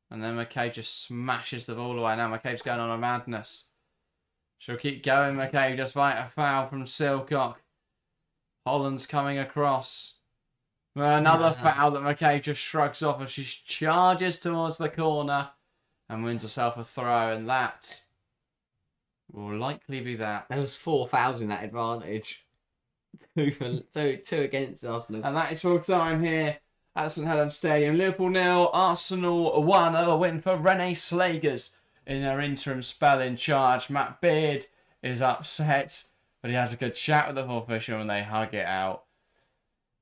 And then McCabe just smashes the ball away. Now McCabe's going on a madness. She'll keep going, McCabe. Just fight a foul from Silcock. Holland's coming across. Another foul that McCabe just shrugs off as she charges towards the corner and wins herself a throw. And that will likely be that. There was 4 fouls in that advantage. Two against Arsenal. And that is full time here at St Helens Stadium. Liverpool 0, Arsenal 1. Another win for Renée Slegers in her interim spell in charge. Matt Beard is upset, but he has a good chat with the fourth official and they hug it out.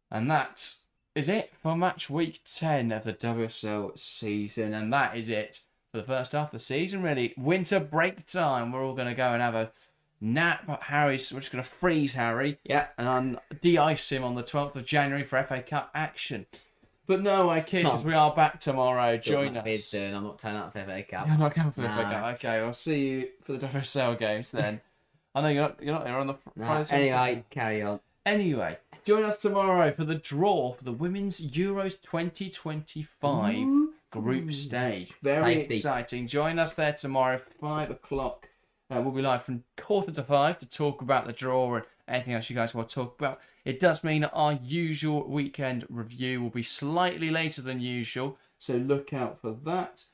And that is it for match week 10 of the WSL season. And that is it for the first half of the season, really. Winter break time. We're all going to go and have a nap. We're just going to freeze Harry. Yeah. And de-ice him on the 12th of January for FA Cup action. But no, I kid, because we are back tomorrow. Join us. I'm not turning up for FA Cup. You're not going for the FA Cup. Okay, I'll see you for the WSL games then. I know you're not here on the Friday. Anyway, carry on. Anyway, join us tomorrow for the draw for the Women's Euros 2025 group stage. Very exciting. Join us there tomorrow, 5 o'clock. We'll be live from 4:45 to talk about the draw and anything else you guys want to talk about. It does mean that our usual weekend review will be slightly later than usual, so look out for that.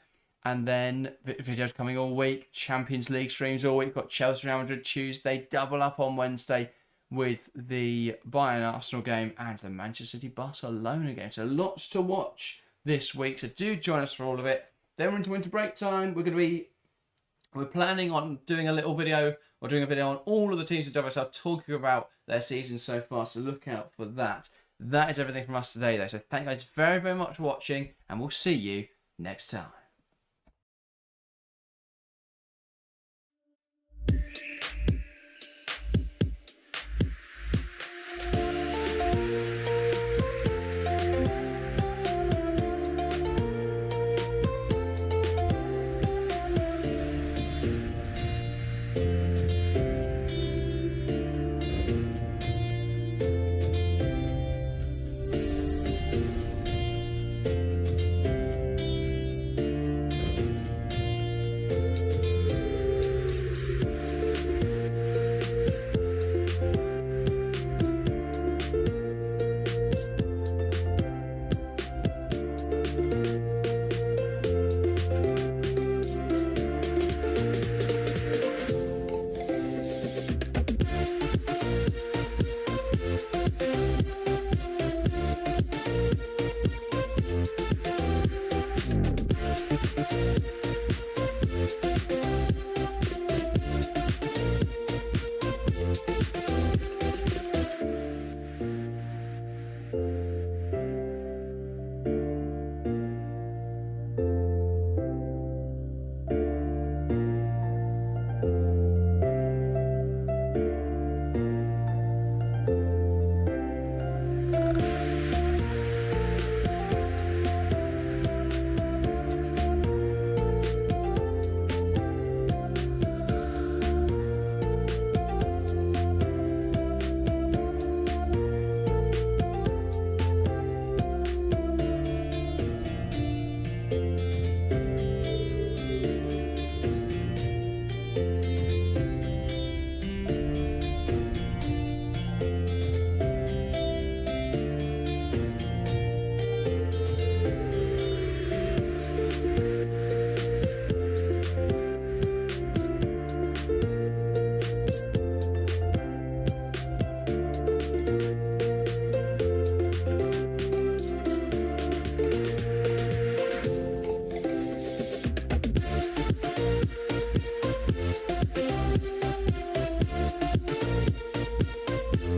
And then videos coming all week, Champions League streams all week. We've got Chelsea Real Madrid Tuesday, double up on Wednesday with the Bayern Arsenal game and the Manchester City Barcelona game. So lots to watch this week, so do join us for all of it. Then we're into winter break time. We're planning on doing a little video or doing a video on all of the teams at WSL talking about their season so far, so look out for that. That is everything from us today, though. So thank you guys very, very much for watching, and we'll see you next time.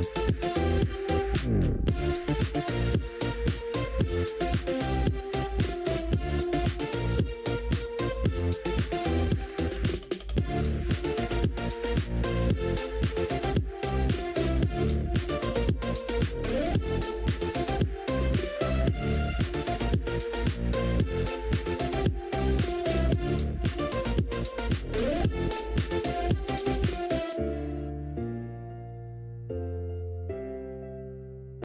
Bye.